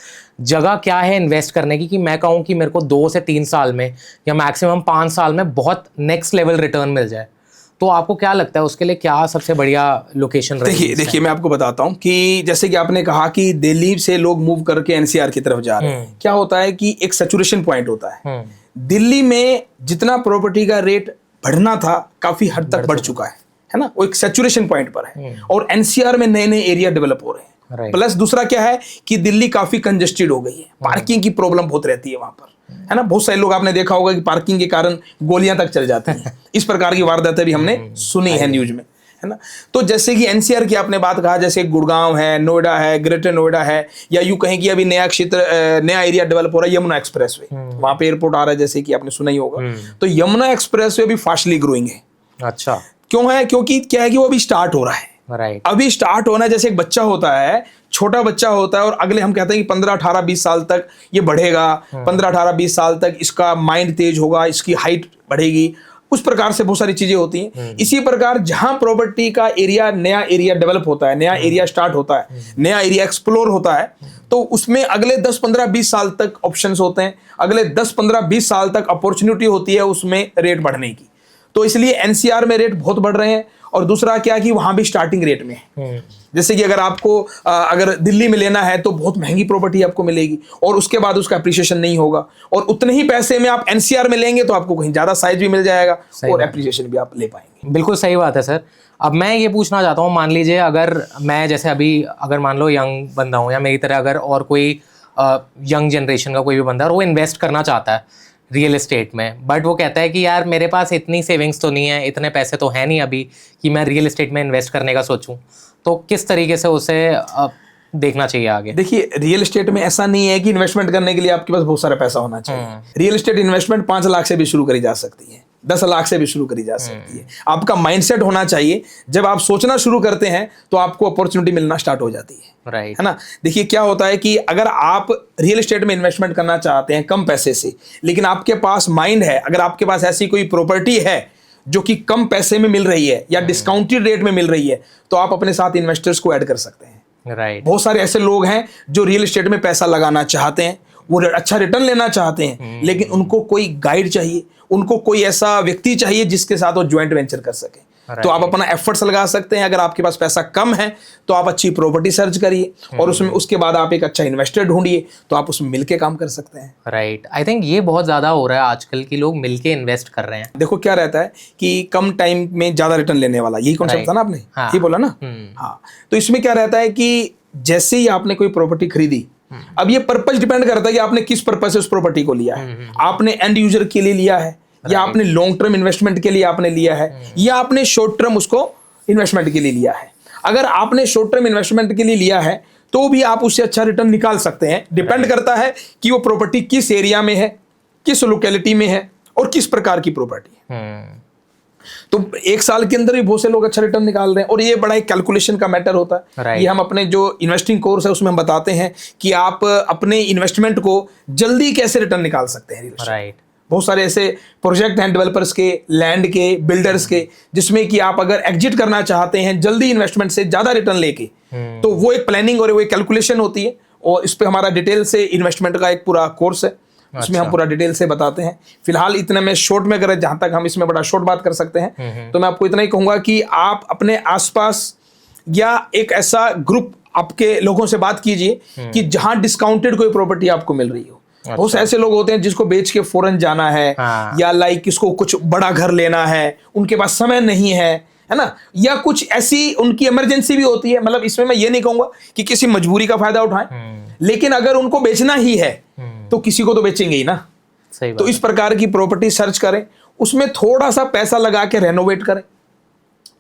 जगह क्या है इन्वेस्ट करने की, कि मैं कहूँ कि मेरे को 2 से 3 साल में या मैक्सिमम 5 साल में बहुत नेक्स्ट लेवल रिटर्न मिल जाए? तो आपको क्या लगता है उसके लिए क्या सबसे बढ़िया लोकेशन रहेगी? देखिए मैं आपको बताता हूँ कि जैसे कि आपने कहा कि दिल्ली से लोग मूव करके एनसीआर की तरफ जा रहे हैं, क्या होता है कि एक सैचुरेशन पॉइंट होता है। दिल्ली में जितना प्रॉपर्टी का रेट बढ़ना था काफी हद तक बढ़ चुका है ना, वो एक सैचुरेशन पॉइंट पर है, और एनसीआर में नए नए एरिया डेवलप हो रहे हैं। प्लस दूसरा क्या है कि दिल्ली काफी कंजेस्टेड हो गई है, पार्किंग की प्रॉब्लम बहुत रहती है वहां पर, है ना। बहुत सारे लोग आपने देखा होगा कि पार्किंग के कारण गोलियां तक चल जाती हैं, इस प्रकार की वारदातें भी हमने सुनी है न्यूज में, है ना। तो जैसे कि एनसीआर की आपने बात कहा, जैसे गुड़गांव है, नोएडा है, ग्रेटर नोएडा है, या यूं कहें कि अभी नया क्षेत्र, नया एरिया डेवलप हो रहा है यमुना एक्सप्रेस वे, वहां पे एयरपोर्ट आ रहा है, जैसे कि आपने सुना ही होगा। तो यमुना एक्सप्रेस वे भी फास्टली ग्रोइंग है। अच्छा, क्यों है? क्योंकि क्या है कि वो अभी स्टार्ट हो रहा है। राइट। अभी स्टार्ट होना है, जैसे एक बच्चा होता है, छोटा बच्चा होता है, और अगले हम कहते हैं कि 15, 18, 20 साल तक ये बढ़ेगा, 15, 18, 20 साल तक इसका माइंड तेज होगा, इसकी हाइट बढ़ेगी, उस प्रकार से बहुत सारी चीजें होती हैं। इसी प्रकार जहां प्रॉपर्टी का एरिया, नया एरिया डेवलप होता है, नया एरिया स्टार्ट होता है, नया एरिया एक्सप्लोर होता है, तो उसमें अगले 10, 15, 20 साल तक ऑप्शंस होते हैं, अगले 10, 15, 20 साल तक अपॉर्चुनिटी होती है उसमें रेट बढ़ने की। तो इसलिए एनसीआर में रेट बहुत बढ़ रहे हैं, और दूसरा क्या कि वहां भी स्टार्टिंग रेट में है। जैसे कि अगर आपको अगर दिल्ली में लेना है तो बहुत महंगी प्रॉपर्टी आपको मिलेगी, और उसके बाद उसका एप्रिसिएशन नहीं होगा, और उतने ही पैसे में आप एनसीआर में लेंगे तो आपको कहीं ज्यादा साइज भी मिल जाएगा और एप्रिसिएशन भी आप ले पाएंगे। बिल्कुल सही बात है सर। अब मैं ये पूछना चाहता हूँ, मान लीजिए अगर मैं जैसे अभी अगर मान लो यंग बंदा हूँ, या मेरी तरह अगर और कोई यंग जनरेशन का कोई भी बंदा है और वो इन्वेस्ट करना चाहता है रियल एस्टेट में, बट वो कहता है कि यार मेरे पास इतनी सेविंग्स तो नहीं है, इतने पैसे तो है नहीं अभी कि मैं रियल एस्टेट में इन्वेस्ट करने का सोचूं, तो किस तरीके से उसे देखना चाहिए आगे? देखिए, रियल एस्टेट में ऐसा नहीं है कि इन्वेस्टमेंट करने के लिए आपके पास बहुत सारा पैसा होना चाहिए। रियल एस्टेट इन्वेस्टमेंट 5 लाख से भी शुरू करी जा सकती है, 10 लाख से भी शुरू करी जा सकती है। आपका माइंडसेट होना चाहिए, जब आप सोचना शुरू करते हैं तो आपको अपॉर्चुनिटी मिलना स्टार्ट हो जाती है, राइट, है ना। देखिए क्या होता है कि अगर आप रियल एस्टेट में इन्वेस्टमेंट करना चाहते हैं कम पैसे से, लेकिन आपके पास माइंड है, अगर आपके पास ऐसी कोई प्रॉपर्टी है जो कि कम पैसे में मिल रही है या डिस्काउंटेड रेट में मिल रही है, तो आप अपने साथ इन्वेस्टर्स को ऐड कर सकते हैं। राइट। बहुत सारे ऐसे लोग हैं जो रियल एस्टेट में पैसा लगाना चाहते हैं, वो अच्छा रिटर्न लेना चाहते हैं, लेकिन उनको कोई गाइड चाहिए, उनको कोई ऐसा व्यक्ति चाहिए जिसके साथ वो ज्वाइंट वेंचर कर सके। तो आप अपना एफर्ट्स लगा सकते हैं। अगर आपके पास पैसा कम है तो आप अच्छी प्रॉपर्टी सर्च करिए, और उसमें उसके बाद आप एक अच्छा इन्वेस्टर ढूंढिए, तो आप उसमें मिलके काम कर सकते हैं। राइट। आई थिंक ये बहुत ज्यादा हो रहा है आजकल की, लोग मिलके इन्वेस्ट कर रहे हैं। देखो क्या रहता है कि कम टाइम में ज्यादा रिटर्न लेने वाला, यही कॉन्सेप्ट था ना आपने, ये बोला ना। हाँ, तो इसमें क्या रहता है कि जैसे ही आपने कोई प्रॉपर्टी खरीदी, अब ये पर्पस डिपेंड करता है कि आपने किस पर्पस से उस प्रॉपर्टी को लिया है। आपने एंड यूजर के लिए लिया है, या आपने लॉन्ग टर्म इन्वेस्टमेंट के लिए आपने लिया है, या आपने शॉर्ट टर्म उसको इन्वेस्टमेंट के लिए लिया है। अगर आपने शॉर्ट टर्म इन्वेस्टमेंट के लिए लिया है तो भी आप उससे अच्छा रिटर्न निकाल सकते हैं। डिपेंड करता है कि वो प्रॉपर्टी किस एरिया में है, किस लोकेलिटी में है, और किस प्रकार की प्रॉपर्टी है। तो 1 साल के अंदर भी बहुत से लोग अच्छा रिटर्न निकाल रहे हैं, और ये बड़ा एक कैलकुलेशन का मैटर होता है। ये हम अपने जो इन्वेस्टिंग कोर्स है उसमें हम बताते हैं कि आप अपने इन्वेस्टमेंट को जल्दी कैसे रिटर्न निकाल सकते हैं। राइट। बहुत सारे ऐसे प्रोजेक्ट हैं डेवलपर्स के, लैंड के, बिल्डर्स के, जिसमें कि आप अगर एग्जिट करना चाहते हैं जल्दी इन्वेस्टमेंट से ज्यादा रिटर्न लेके, तो वो एक प्लानिंग और वो एक कैलकुलेशन होती है, और इस पे हमारा डिटेल से इन्वेस्टमेंट का एक पूरा कोर्स है, उसमें हम पूरा डिटेल से बताते हैं। फिलहाल इतने में शॉर्ट में अगर जहां तक हम इसमें बड़ा शॉर्ट बात कर सकते हैं, तो मैं आपको इतना ही कहूंगा कि आप अपने आसपास या एक ऐसा ग्रुप आपके लोगों से बात कीजिए कि जहां डिस्काउंटेड कोई प्रॉपर्टी आपको मिल रही हो। बहुत से ऐसे लोग होते हैं जिसको बेच के फौरन जाना है, या लाइक किसको कुछ बड़ा घर लेना है, उनके पास समय नहीं है ना, या कुछ ऐसी उनकी इमरजेंसी भी होती है। मतलब इसमें मैं ये नहीं कहूंगा कि किसी मजबूरी का फायदा उठाएं, लेकिन अगर उनको बेचना ही है तो किसी को तो बेचेंगे ही ना। सही तो इस प्रकार की प्रॉपर्टी सर्च करें, उसमें थोड़ा सा पैसा लगा के रेनोवेट करें,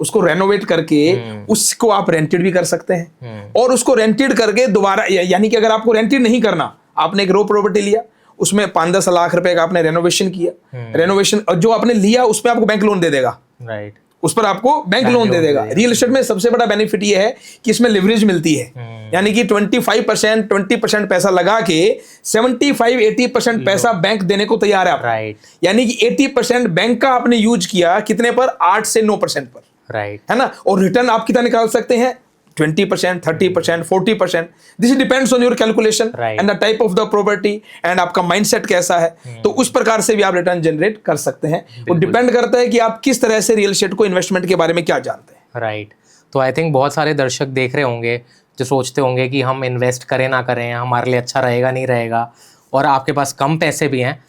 उसको रेनोवेट करके उसको आप रेंटेड भी कर सकते हैं, और उसको रेंटेड करके दोबारा, यानी कि अगर आपको रेंटेड नहीं करना, आपने एक रो प्रॉपर्टी लिया, उसमें 5-10 लाख रुपए का आपने रेनोवेशन किया, रेनोवेशन जो आपने लिया उसमें आपको बैंक लोन दे देगा, राइट, उस पर आपको बैंक लोन दे देगा। रियल एस्टेट में सबसे बड़ा बेनिफिट ये है कि इसमें लिवरेज मिलती है, यानी कि 25% 20% पैसा लगा के 75-80% पैसा बैंक देने को तैयार है, राइट, यानी कि 80% बैंक का आपने यूज किया कितने पर, 8 से 9% पर, राइट, है ना। और रिटर्न आप कितना निकाल सकते हैं, 20%, 30%, 40%। This depends on your calculation and the type of the property and आपका माइंडसेट कैसा है, तो उस प्रकार से भी आप रिटर्न जनरेट कर सकते हैं। वो डिपेंड करता है कि आप किस तरह से रियल एस्टेट को, इन्वेस्टमेंट के बारे में क्या जानते हैं। राइट। तो आई थिंक बहुत सारे दर्शक देख रहे होंगे जो सोचते होंगे कि हम इन्वेस्ट करें ना करें, हमारे लिए अच्छा रहेगा नहीं रहेगा, और आपके पास कम पैसे भी हैं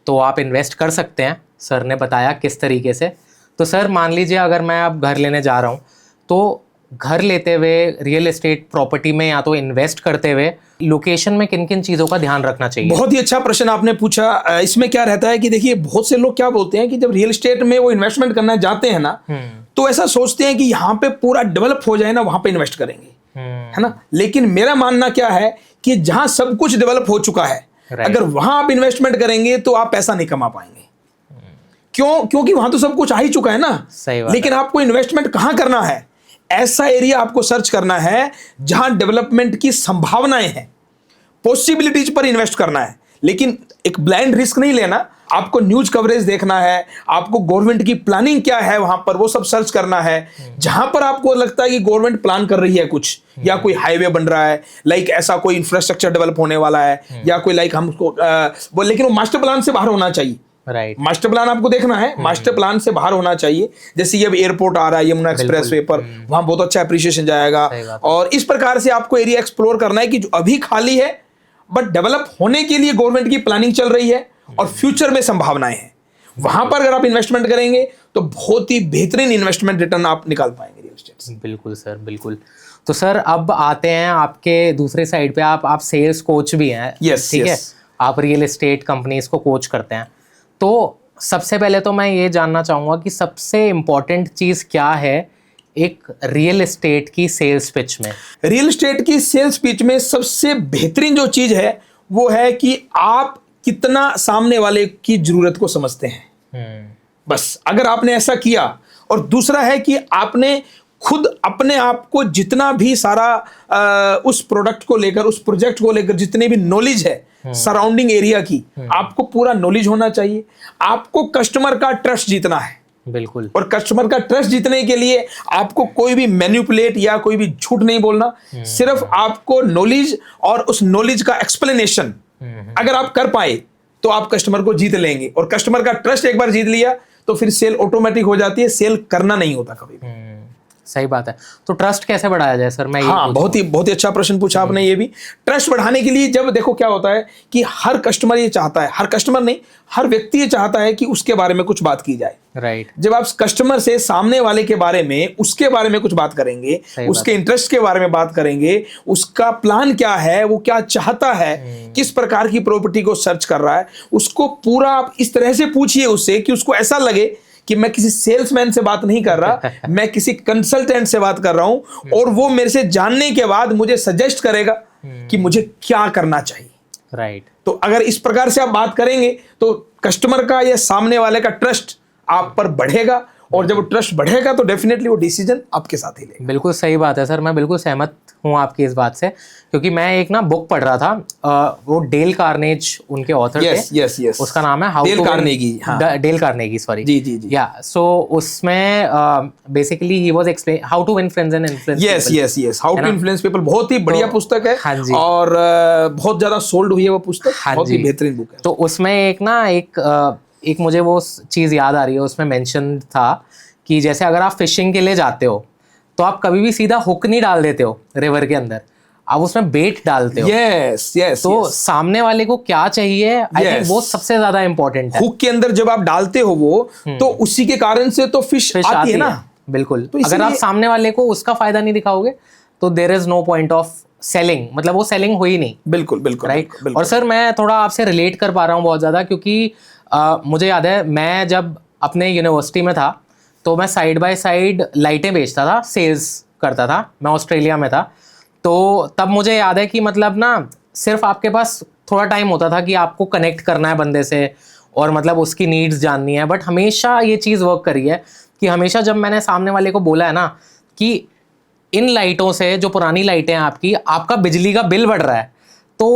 तो आप इन्वेस्ट कर सकते हैं। सर ने बताया किस तरीके से। तो सर मान लीजिए अगर मैं अब घर लेने जा रहा हूँ, तो घर लेते हुए रियल एस्टेट प्रॉपर्टी में या तो इन्वेस्ट करते हुए लोकेशन में किन किन चीज़ों का ध्यान रखना चाहिए? बहुत ही अच्छा प्रश्न आपने पूछा। इसमें क्या रहता है कि देखिए, बहुत से लोग क्या बोलते हैं कि जब रियल एस्टेट में वो इन्वेस्टमेंट करना चाहते हैं ना, तो ऐसा सोचते हैं कि यहाँ पे पूरा डेवलप हो जाए ना, वहां पे इन्वेस्ट करेंगे, है ना। लेकिन मेरा मानना क्या है कि जहां सब कुछ डेवलप हो चुका है, अगर वहां आप इन्वेस्टमेंट करेंगे तो आप पैसा नहीं कमा पाएंगे। क्यों? क्योंकि वहां तो सब कुछ आ ही चुका है ना। सही बात। लेकिन आपको इन्वेस्टमेंट कहां करना है, ऐसा एरिया आपको सर्च करना है जहां डेवलपमेंट की संभावनाएं हैं, पॉसिबिलिटीज पर इन्वेस्ट करना है। लेकिन एक ब्लाइंड रिस्क नहीं लेना, आपको न्यूज कवरेज देखना है, आपको गवर्नमेंट की प्लानिंग क्या है वहां पर, वो सब सर्च करना है। जहां पर आपको लगता है कि गवर्नमेंट प्लान कर रही है कुछ, या कोई हाईवे बन रहा है, लाइक ऐसा कोई इंफ्रास्ट्रक्चर डेवलप होने वाला है, या कोई लाइक हमको लेकिन वो मास्टर प्लान से बाहर होना चाहिए। राइट, मास्टर प्लान आपको देखना है, मास्टर प्लान से बाहर होना चाहिए। जैसे ये अब एयरपोर्ट आ रहा है यमुना एक्सप्रेसवे पर, वहां बहुत अच्छा एप्रिसिएशन जाएगा। और इस प्रकार से आपको एरिया एक्सप्लोर करना है कि जो अभी खाली है बट डेवलप होने के लिए गवर्नमेंट की प्लानिंग चल रही है और फ्यूचर में संभावनाएं हैं, वहां पर अगर आप इन्वेस्टमेंट करेंगे तो बहुत ही बेहतरीन इन्वेस्टमेंट रिटर्न आप निकाल पाएंगे रियल एस्टेट से। बिल्कुल सर, बिल्कुल। तो सर अब आते हैं आपके दूसरे साइड पे, आप सेल्स कोच भी हैं, ठीक है, आप रियल एस्टेट कंपनीज को कोच करते हैं। तो सबसे पहले तो मैं ये जानना चाहूँगा कि सबसे इम्पोर्टेंट चीज़ क्या है एक रियल एस्टेट की सेल्स पिच में? रियल एस्टेट की सेल्स पिच में सबसे बेहतरीन जो चीज़ है वो है कि आप कितना सामने वाले की ज़रूरत को समझते हैं। बस अगर आपने ऐसा किया, और दूसरा है कि आपने खुद अपने आप को जितना भी सारा उस प्रोडक्ट को लेकर, उस प्रोजेक्ट को लेकर जितने भी नॉलेज है सराउंडिंग एरिया की, आपको पूरा नॉलेज होना चाहिए। आपको कस्टमर का ट्रस्ट जीतना है। बिल्कुल। और कस्टमर का ट्रस्ट जीतने के लिए आपको कोई भी मैनिपुलेट या कोई भी झूठ नहीं बोलना, सिर्फ आपको नॉलेज और उस नॉलेज का एक्सप्लेनेशन अगर आप कर पाए तो आप कस्टमर को जीत लेंगे। और कस्टमर का ट्रस्ट एक बार जीत लिया तो फिर सेल ऑटोमेटिक हो जाती है, सेल करना नहीं होता कभी भी। सही बात है। तो ट्रस्ट कैसे बढ़ाया जाए सर? मैं हाँ, बहुत ही अच्छा प्रश्न पूछा आपने। ये भी ट्रस्ट बढ़ाने के लिए, जब देखो क्या होता है कि हर कस्टमर ये चाहता है, हर कस्टमर नहीं, हर व्यक्ति ये चाहता है कि उसके बारे में कुछ बात की जाए। राइट। जब आप कस्टमर से सामने वाले के बारे में, उसके बारे में कुछ बात करेंगे, उसके इंटरेस्ट के बारे में बात करेंगे, उसका प्लान क्या है, वो क्या चाहता है, किस प्रकार की प्रॉपर्टी को सर्च कर रहा है, उसको पूरा आप इस तरह से पूछिए उससे कि उसको ऐसा लगे कि मैं किसी सेल्समैन से बात नहीं कर रहा, मैं किसी कंसल्टेंट से बात कर रहा हूं, और वो मेरे से जानने के बाद मुझे सजेस्ट करेगा कि मुझे क्या करना चाहिए। राइट। तो अगर इस प्रकार से आप बात करेंगे तो कस्टमर का या सामने वाले का ट्रस्ट आप पर बढ़ेगा, और जब ट्रस्ट बढ़ेगा तो डेफिनेटली वो डिसीजन आपके साथ ही लेगा। बिल्कुल सही बात है सर, मैं बिल्कुल सहमत हूँ आपकी इस बात से, क्योंकि मैं एक ना बुक पढ़ रहा था, वो डेल कार्नेज उनके ऑथर थे। यस। उसका नाम है Dale Carnegie. Dale Carnegie, sorry. जी। या सो उसमें बेसिकली ही was explain how to win friends and influence. Yes, how to influence people. बहुत ही बढ़िया पुस्तक है। हाँ जी। और बहुत ज्यादा सोल्ड हुई है वो पुस्तक। बहुत ही बेहतरीन बुक है। तो उसमें एक मुझे वो चीज़ याद आ रही है, उसमें मेंशन था कि जैसे अगर आप फिशिंग के लिए जाते हो तो आप कभी भी सीधा हुक नहीं डाल देते हो रिवर के अंदर, आप उसमें बेट डालते हो। यस। तो सामने वाले को क्या चाहिए, आई थिंक वो सबसे ज्यादा इंपॉर्टेंट है। हुक के अंदर जब आप डालते हो वो, तो उसी के कारण से तो फिश आती है ना। बिल्कुल। तो अगर आप सामने वाले को उसका फायदा नहीं दिखाओगे तो there is no point of selling, मतलब वो सेलिंग हुई नहीं। बिल्कुल राइट। और सर मैं थोड़ा आपसे रिलेट कर पा रहा हूँ बहुत ज्यादा, क्योंकि मुझे याद है मैं जब अपने यूनिवर्सिटी में था तो मैं साइड बाय साइड लाइटें बेचता था, सेल्स करता था, मैं ऑस्ट्रेलिया में था। तो तब मुझे याद है कि मतलब ना सिर्फ आपके पास थोड़ा टाइम होता था कि आपको कनेक्ट करना है बंदे से और मतलब उसकी नीड्स जाननी है, बट हमेशा ये चीज़ वर्क करी है कि हमेशा जब मैंने सामने वाले को बोला है ना कि इन लाइटों से, जो पुरानी लाइटें हैं आपकी, आपका बिजली का बिल बढ़ रहा है, तो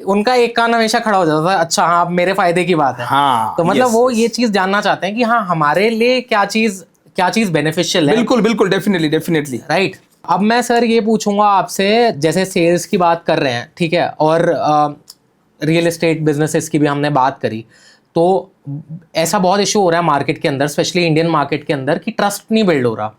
उनका एक कान हमेशा खड़ा हो जाता था, अच्छा हाँ मेरे फायदे की बात है। हाँ, तो मतलब yes, वो ये चीज़ जानना चाहते हैं कि हाँ हमारे लिए क्या चीज़ बेनिफिशियल है। बिल्कुल बिल्कुल, डेफिनेटली डेफिनेटली। राइट। अब मैं सर ये पूछूंगा आपसे, जैसे सेल्स की बात कर रहे हैं, ठीक है, और रियल एस्टेट बिजनेसेस की भी हमने बात करी, तो ऐसा बहुत इशू हो रहा है मार्केट के अंदर, स्पेशली इंडियन मार्केट के अंदर, कि ट्रस्ट नहीं बिल्ड हो रहा।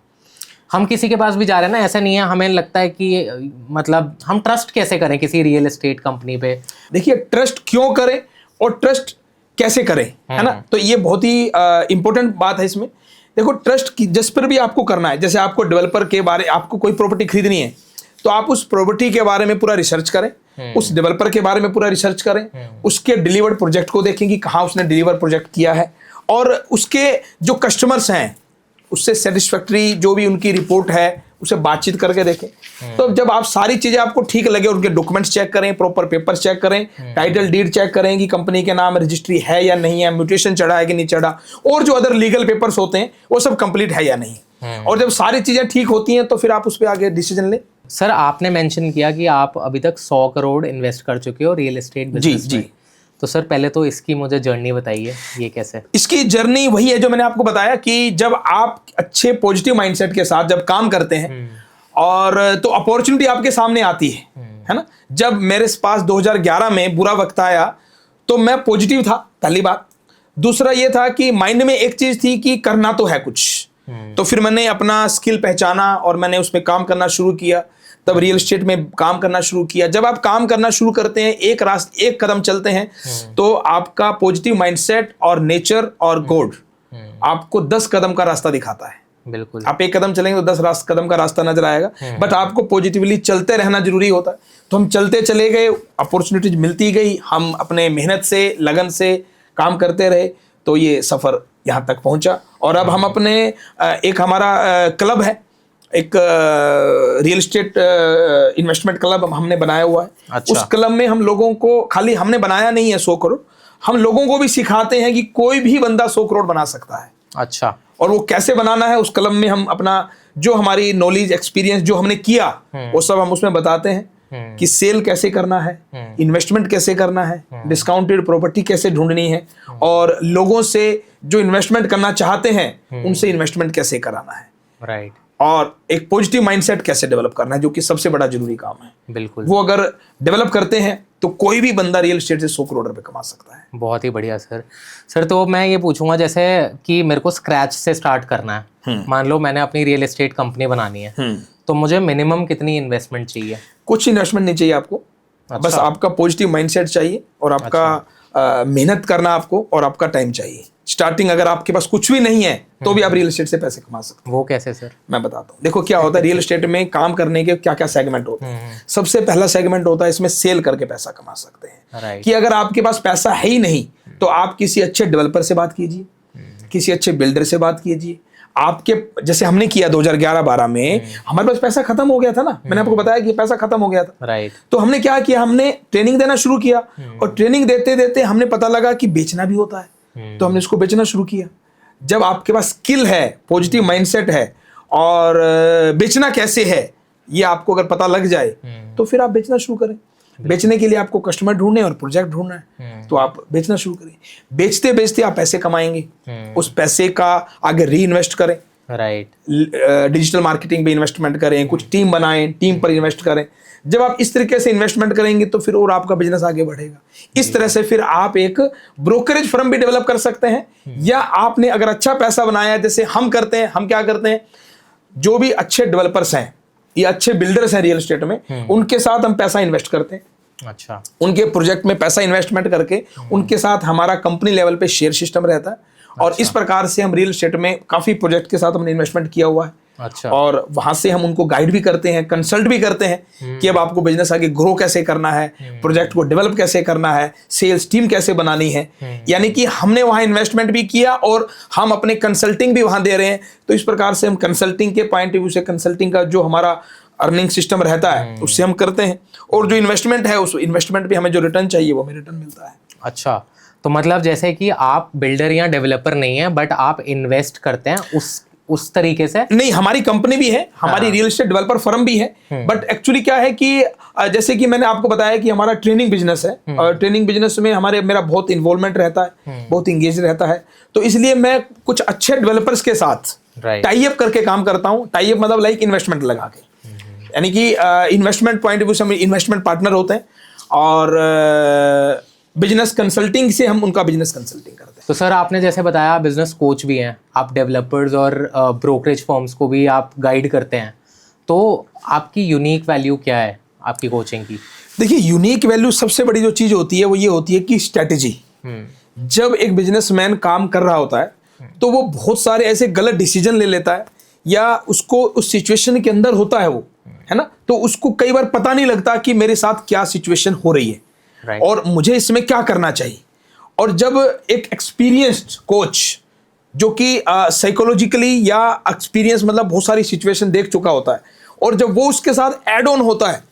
हम किसी के पास भी जा रहे हैं ना, ऐसा नहीं है, हमें लगता है कि मतलब हम ट्रस्ट कैसे करें किसी रियल एस्टेट कंपनी पे। देखिए, ट्रस्ट क्यों करें और ट्रस्ट कैसे करें, है ना, तो ये बहुत ही इंपॉर्टेंट बात है इसमें। देखो, ट्रस्ट जिस पर भी आपको करना है, जैसे आपको डेवलपर के बारे, आपको कोई प्रॉपर्टी खरीदनी है तो आप उस प्रॉपर्टी के बारे में पूरा रिसर्च करें, उस डेवलपर के बारे में पूरा रिसर्च करें, उसके डिलीवर्ड प्रोजेक्ट को देखें कि कहाँ उसने डिलीवर प्रोजेक्ट किया है, और उसके जो कस्टमर्स हैं उससे सेटिस्फैक्ट्री जो भी उनकी रिपोर्ट है उसे बातचीत करके देखें। तो जब आप सारी चीजें आपको ठीक लगे, उनके डॉक्यूमेंट्स चेक करें, प्रॉपर पेपर्स चेक करें, टाइटल डीड चेक करें कि कंपनी के नाम रजिस्ट्री है या नहीं है, म्यूटेशन चढ़ा है कि नहीं चढ़ा, और जो अदर लीगल पेपर्स होते हैं वो सब कंप्लीट है या नहीं। और जब सारी चीजें ठीक होती हैं तो फिर आप उस पर आगे डिसीजन लें। सर आपने मेंशन किया कि आप अभी तक 100 करोड़ इन्वेस्ट कर चुके हो रियल एस्टेट बिजनेस में। तो सर पहले तो इसकी मुझे जर्नी बताइए, ये कैसे? इसकी जर्नी वही है जो मैंने आपको बताया कि जब आप अच्छे पॉजिटिव माइंडसेट के साथ जब काम करते हैं और तो अपॉर्चुनिटी आपके सामने आती है ना। जब मेरे पास 2011 में बुरा वक्त आया तो मैं पॉजिटिव था, पहली बात। दूसरा ये था कि माइंड में एक चीज थी कि करना तो है कुछ, तो फिर मैंने अपना स्किल पहचाना और मैंने उसमें काम करना शुरू किया। तब रियल एस्टेट में काम करना शुरू किया। जब आप काम करना शुरू करते हैं, एक कदम चलते हैं, तो आपका पॉजिटिव माइंडसेट और नेचर और गॉड आपको 10 कदम का रास्ता दिखाता है। बिल्कुल, आप एक कदम चलेंगे तो 10 कदम का रास्ता नजर आएगा, बट आपको पॉजिटिवली चलते रहना जरूरी होता है। तो हम चलते चले गए, अपॉर्चुनिटीज मिलती गई, हम अपने मेहनत से, लगन से काम करते रहे, तो ये सफर यहाँ तक पहुंचा। और अब हम अपने एक हमारा क्लब है, एक रियल एस्टेट इन्वेस्टमेंट क्लब हमने बनाया हुआ है। अच्छा। उस क्लब में हम लोगों को, खाली हमने बनाया नहीं है 100 करोड़, हम लोगों को भी सिखाते हैं कि कोई भी बंदा 100 करोड़ बना सकता है। अच्छा। और वो कैसे बनाना है, उस क्लब में हम अपना जो हमारी नॉलेज, एक्सपीरियंस जो हमने किया वो सब हम उसमें बताते हैं कि सेल कैसे करना है, इन्वेस्टमेंट कैसे करना है, डिस्काउंटेड प्रॉपर्टी कैसे ढूंढनी है, और लोगों से जो इन्वेस्टमेंट करना चाहते हैं उनसे इन्वेस्टमेंट कैसे कराना है, राइट, और एक पॉजिटिव माइंडसेट कैसे डेवलप करना है, जो कि सबसे बड़ा जरूरी काम है। बिल्कुल, वो अगर डेवलप करते हैं तो कोई भी बंदा रियल एस्टेट से 100 करोड़ रुपए कमा सकता है। बहुत ही बढ़िया सर। सर तो मैं ये पूछूंगा, जैसे कि मेरे को स्क्रैच से स्टार्ट करना है, मान लो मैंने अपनी रियल एस्टेट कंपनी बनानी है, तो मुझे मिनिमम कितनी इन्वेस्टमेंट चाहिए? कुछ इन्वेस्टमेंट नहीं चाहिए आपको। अच्छा। बस आपका पॉजिटिव माइंडसेट चाहिए और आपका मेहनत करना आपको, और आपका टाइम चाहिए। स्टार्टिंग अगर आपके पास कुछ भी नहीं है तो भी आप रियल एस्टेट से पैसे कमा सकते हैं। वो कैसे सर? मैं बताता हूँ। देखो क्या होता है रियल एस्टेट में काम करने के क्या क्या सेगमेंट होते हैं। सबसे पहला सेगमेंट होता है इसमें सेल करके पैसा कमा सकते हैं। राइट। कि अगर आपके पास पैसा है ही नहीं तो आप किसी अच्छे डेवलपर से बात कीजिए, किसी अच्छे बिल्डर से बात कीजिए। आपके जैसे हमने किया 2011-12 में, हमारे पास पैसा खत्म हो गया था ना, मैंने आपको बताया कि पैसा खत्म हो गया था। राइट। तो हमने क्या किया, हमने ट्रेनिंग देना शुरू किया, और ट्रेनिंग देते देते हमने पता लगा कि बेचना भी होता है, तो हमने इसको बेचना शुरू किया। जब आपके पास स्किल है, पॉजिटिव माइंडसेट है, और बेचना कैसे है ये आपको अगर पता लग जाए तो फिर आप बेचना शुरू करें। बेचने के लिए आपको कस्टमर ढूंढने और प्रोजेक्ट ढूंढना है, तो आप बेचना शुरू करें। बेचते बेचते आप पैसे कमाएंगे, उस पैसे का आगे री इन्वेस्ट करें। राइट। डिजिटल मार्केटिंग पे इन्वेस्टमेंट करें, कुछ टीम बनाएं, टीम पर इन्वेस्ट करें। जब आप इस तरीके से इन्वेस्टमेंट करेंगे तो फिर और आपका बिजनेस आगे बढ़ेगा। इस तरह से फिर आप एक ब्रोकरेज फर्म भी डेवलप कर सकते हैं, या आपने अगर अच्छा पैसा बनाया है, जैसे हम करते हैं। हम क्या करते हैं, जो भी अच्छे डेवलपर्स हैं या अच्छे बिल्डर्स हैं रियल एस्टेट में, उनके साथ हम पैसा इन्वेस्ट करते हैं। अच्छा। उनके प्रोजेक्ट में पैसा इन्वेस्टमेंट करके उनके साथ हमारा कंपनी लेवल पे शेयर सिस्टम रहता है, और इस प्रकार से हम रियल एस्टेट में काफी प्रोजेक्ट के साथ हमने इन्वेस्टमेंट किया हुआ है। अच्छा। और वहां से हम उनको गाइड भी करते हैं, कंसल्ट भी करते हैं कि अब आपको बिजनेस आगे ग्रो कैसे करना है, प्रोजेक्ट को डेवलप कैसे करना है, सेल्स टीम कैसे बनानी है। यानी कि हमने वहां इन्वेस्टमेंट भी किया और हम अपने कंसल्टिंग भी वहां दे रहे हैं। तो इस प्रकार से हम कंसल्टिंग के पॉइंट ऑफ व्यू से, कंसल्टिंग का जो हमारा अर्निंग सिस्टम रहता है उससे हम करते हैं, और जो इन्वेस्टमेंट है उस इन्वेस्टमेंट पे हमें जो रिटर्न चाहिए वो हमें रिटर्न मिलता है। अच्छा, तो मतलब जैसे कि आप बिल्डर या डेवलपर नहीं है, बट आप इन्वेस्ट करते हैं उस तरीके से? नहीं, हमारी कंपनी भी है, हमारी रियल एस्टेट डेवलपर फर्म भी है, बट एक्चुअली क्या है कि जैसे कि मैंने आपको बताया कि हमारा ट्रेनिंग बिजनेस है, और ट्रेनिंग बिजनेस में मेरा बहुत इन्वॉल्वमेंट रहता है, बहुत इंगेज रहता है। तो इसलिए मैं कुछ अच्छे डेवलपर्स के साथ टाई अप करके काम करता हूँ। टाई अप मतलब लाइक इन्वेस्टमेंट लगा के, यानी कि इन्वेस्टमेंट पॉइंट ऑफ व्यू से हम इन्वेस्टमेंट पार्टनर होते हैं, और बिजनेस कंसल्टिंग से हम उनका बिजनेस कंसल्टिंग करते हैं। तो सर आपने जैसे बताया बिजनेस कोच भी हैं, आप डेवलपर्स और ब्रोकरेज फर्म्स को भी आप गाइड करते हैं, तो आपकी यूनिक वैल्यू क्या है आपकी कोचिंग की? देखिए, यूनिक वैल्यू सबसे बड़ी जो चीज़ होती है वो ये होती है कि स्ट्रैटेजी। जब एक बिजनेसमैन काम कर रहा होता है तो वो बहुत सारे ऐसे गलत डिसीजन ले लेता है, या उसको उस सिचुएशन के अंदर होता है वो, है ना, तो उसको कई बार पता नहीं लगता कि मेरे साथ क्या सिचुएशन हो रही है और मुझे इसमें क्या करना चाहिए। और जब एक एक्सपीरियंस्ड कोच जो कि साइकोलॉजिकली या एक्सपीरियंस मतलब बहुत सारी सिचुएशन देख चुका होता है, और जब वो उसके साथ ऐड ऑन होता है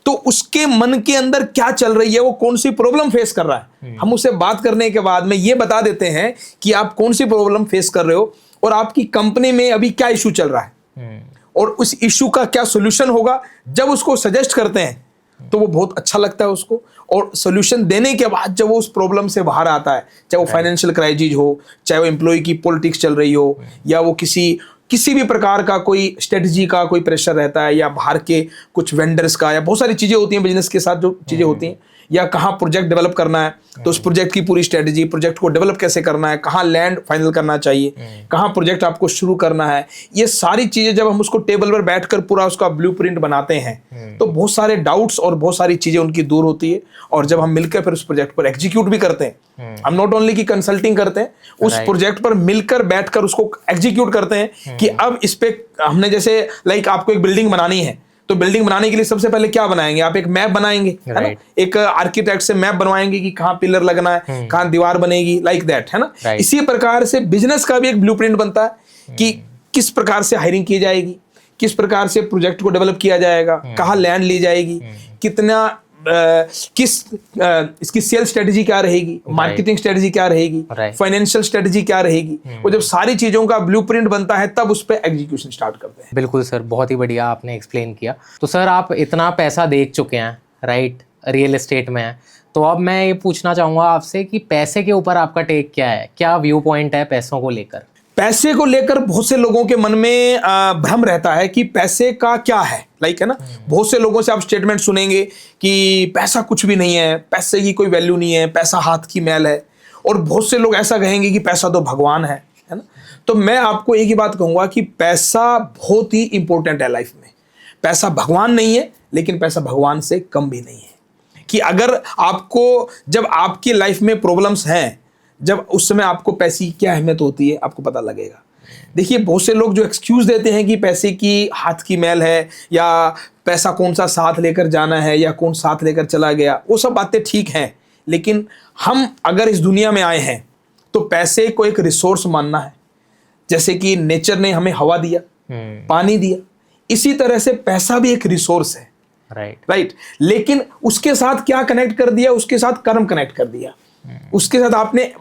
तो उसके मन के अंदर क्या चल रही है, वो कौन सी प्रॉब्लम फेस कर रहा है, हम उससे बात करने के बाद में ये बता देते हैं कि आप कौन सी प्रॉब्लम फेस कर रहे हो और आपकी कंपनी में अभी क्या इशू चल रहा है और उस इशू का क्या सोल्यूशन होगा। जब उसको सजेस्ट करते हैं तो वो बहुत अच्छा लगता है उसको, और सोल्यूशन देने के बाद जब वो उस प्रॉब्लम से बाहर आता है, चाहे वो फाइनेंशियल क्राइसिस हो, चाहे वो एम्प्लॉय की पॉलिटिक्स चल रही हो, या वो किसी भी प्रकार का कोई स्ट्रेटजी का कोई प्रेशर रहता है, या बाहर के कुछ वेंडर्स का, या बहुत सारी चीज़ें होती हैं बिजनेस के साथ जो चीज़ें होती हैं, या कहाँ प्रोजेक्ट डेवलप करना है तो उस प्रोजेक्ट की पूरी स्ट्रेटजी, प्रोजेक्ट को डेवलप कैसे करना है, कहाँ लैंड फाइनल करना चाहिए, कहाँ प्रोजेक्ट आपको शुरू करना है, ये सारी चीज़ें जब हम उसको टेबल पर बैठकर पूरा उसका ब्लूप्रिंट बनाते हैं तो बहुत सारे डाउट्स और बहुत सारी चीज़ें उनकी दूर होती है। और जब हम मिलकर फिर उस प्रोजेक्ट पर एग्जीक्यूट भी करते हैं, हम नॉट ओनली की कंसल्टिंग करते हैं, उस प्रोजेक्ट पर मिलकर बैठकर उसको एग्जीक्यूट करते हैं कि अब इस पे हमने जैसे लाइक आपको एक बिल्डिंग बनानी है, तो बिल्डिंग बनाने के लिए सबसे पहले क्या बनाएंगे, आप एक मैप बनाएंगे, है ना, एक आर्किटेक्ट से मैप बनवाएंगे कि कहाँ पिलर लगना है, कहाँ दीवार बनेगी, लाइक दैट, है ना। इसी प्रकार से बिजनेस का भी एक ब्लूप्रिंट बनता है कि किस प्रकार से हायरिंग की जाएगी, किस प्रकार से प्रोजेक्ट को डेवलप किया जाएगा, कहाँ लैंड ली जाएगी, कितना इसकी सेल्स स्ट्रेटजी क्या रहेगी, मार्केटिंग स्ट्रेटजी क्या रहेगी, फाइनेंशियल स्ट्रेटजी क्या रहेगी। वो जब सारी चीजों का ब्लूप्रिंट बनता है तब उस पर एग्जीक्यूशन स्टार्ट करते हैं। बिल्कुल सर, बहुत ही बढ़िया आपने एक्सप्लेन किया। तो सर आप इतना पैसा देख चुके हैं, राइट, रियल एस्टेट में है, तो अब मैं ये पूछना चाहूंगा आपसे कि पैसे के ऊपर आपका टेक क्या है, क्या व्यू पॉइंट है पैसों को लेकर? पैसे को लेकर बहुत से लोगों के मन में भ्रम रहता है कि पैसे का क्या है, लाइक, है ना। बहुत से लोगों से आप स्टेटमेंट सुनेंगे कि पैसा कुछ भी नहीं है, पैसे की कोई वैल्यू नहीं है, पैसा हाथ की मैल है, और बहुत से लोग ऐसा कहेंगे कि पैसा तो भगवान है ना। तो मैं आपको एक ही बात कहूंगा कि पैसा बहुत ही इंपॉर्टेंट है लाइफ में। पैसा भगवान नहीं है, लेकिन पैसा भगवान से कम भी नहीं है। कि अगर आपको जब आपकी लाइफ में प्रॉब्लम्स हैं, जब उस समय आपको पैसे की क्या अहमियत होती है आपको पता लगेगा। देखिए, बहुत से लोग जो एक्सक्यूज देते हैं कि पैसे की हाथ की मैल है, या पैसा कौन सा साथ लेकर जाना है, या कौन साथ लेकर चला गया, वो सब बातें ठीक हैं, लेकिन हम अगर इस दुनिया में आए हैं तो पैसे को एक रिसोर्स मानना है। जैसे कि नेचर ने हमें हवा दिया, पानी दिया, इसी तरह से पैसा भी एक रिसोर्स है, राइट। लेकिन उसके साथ क्या कनेक्ट कर दिया, उसके साथ कर्म कनेक्ट कर दिया, उसके साथ आपने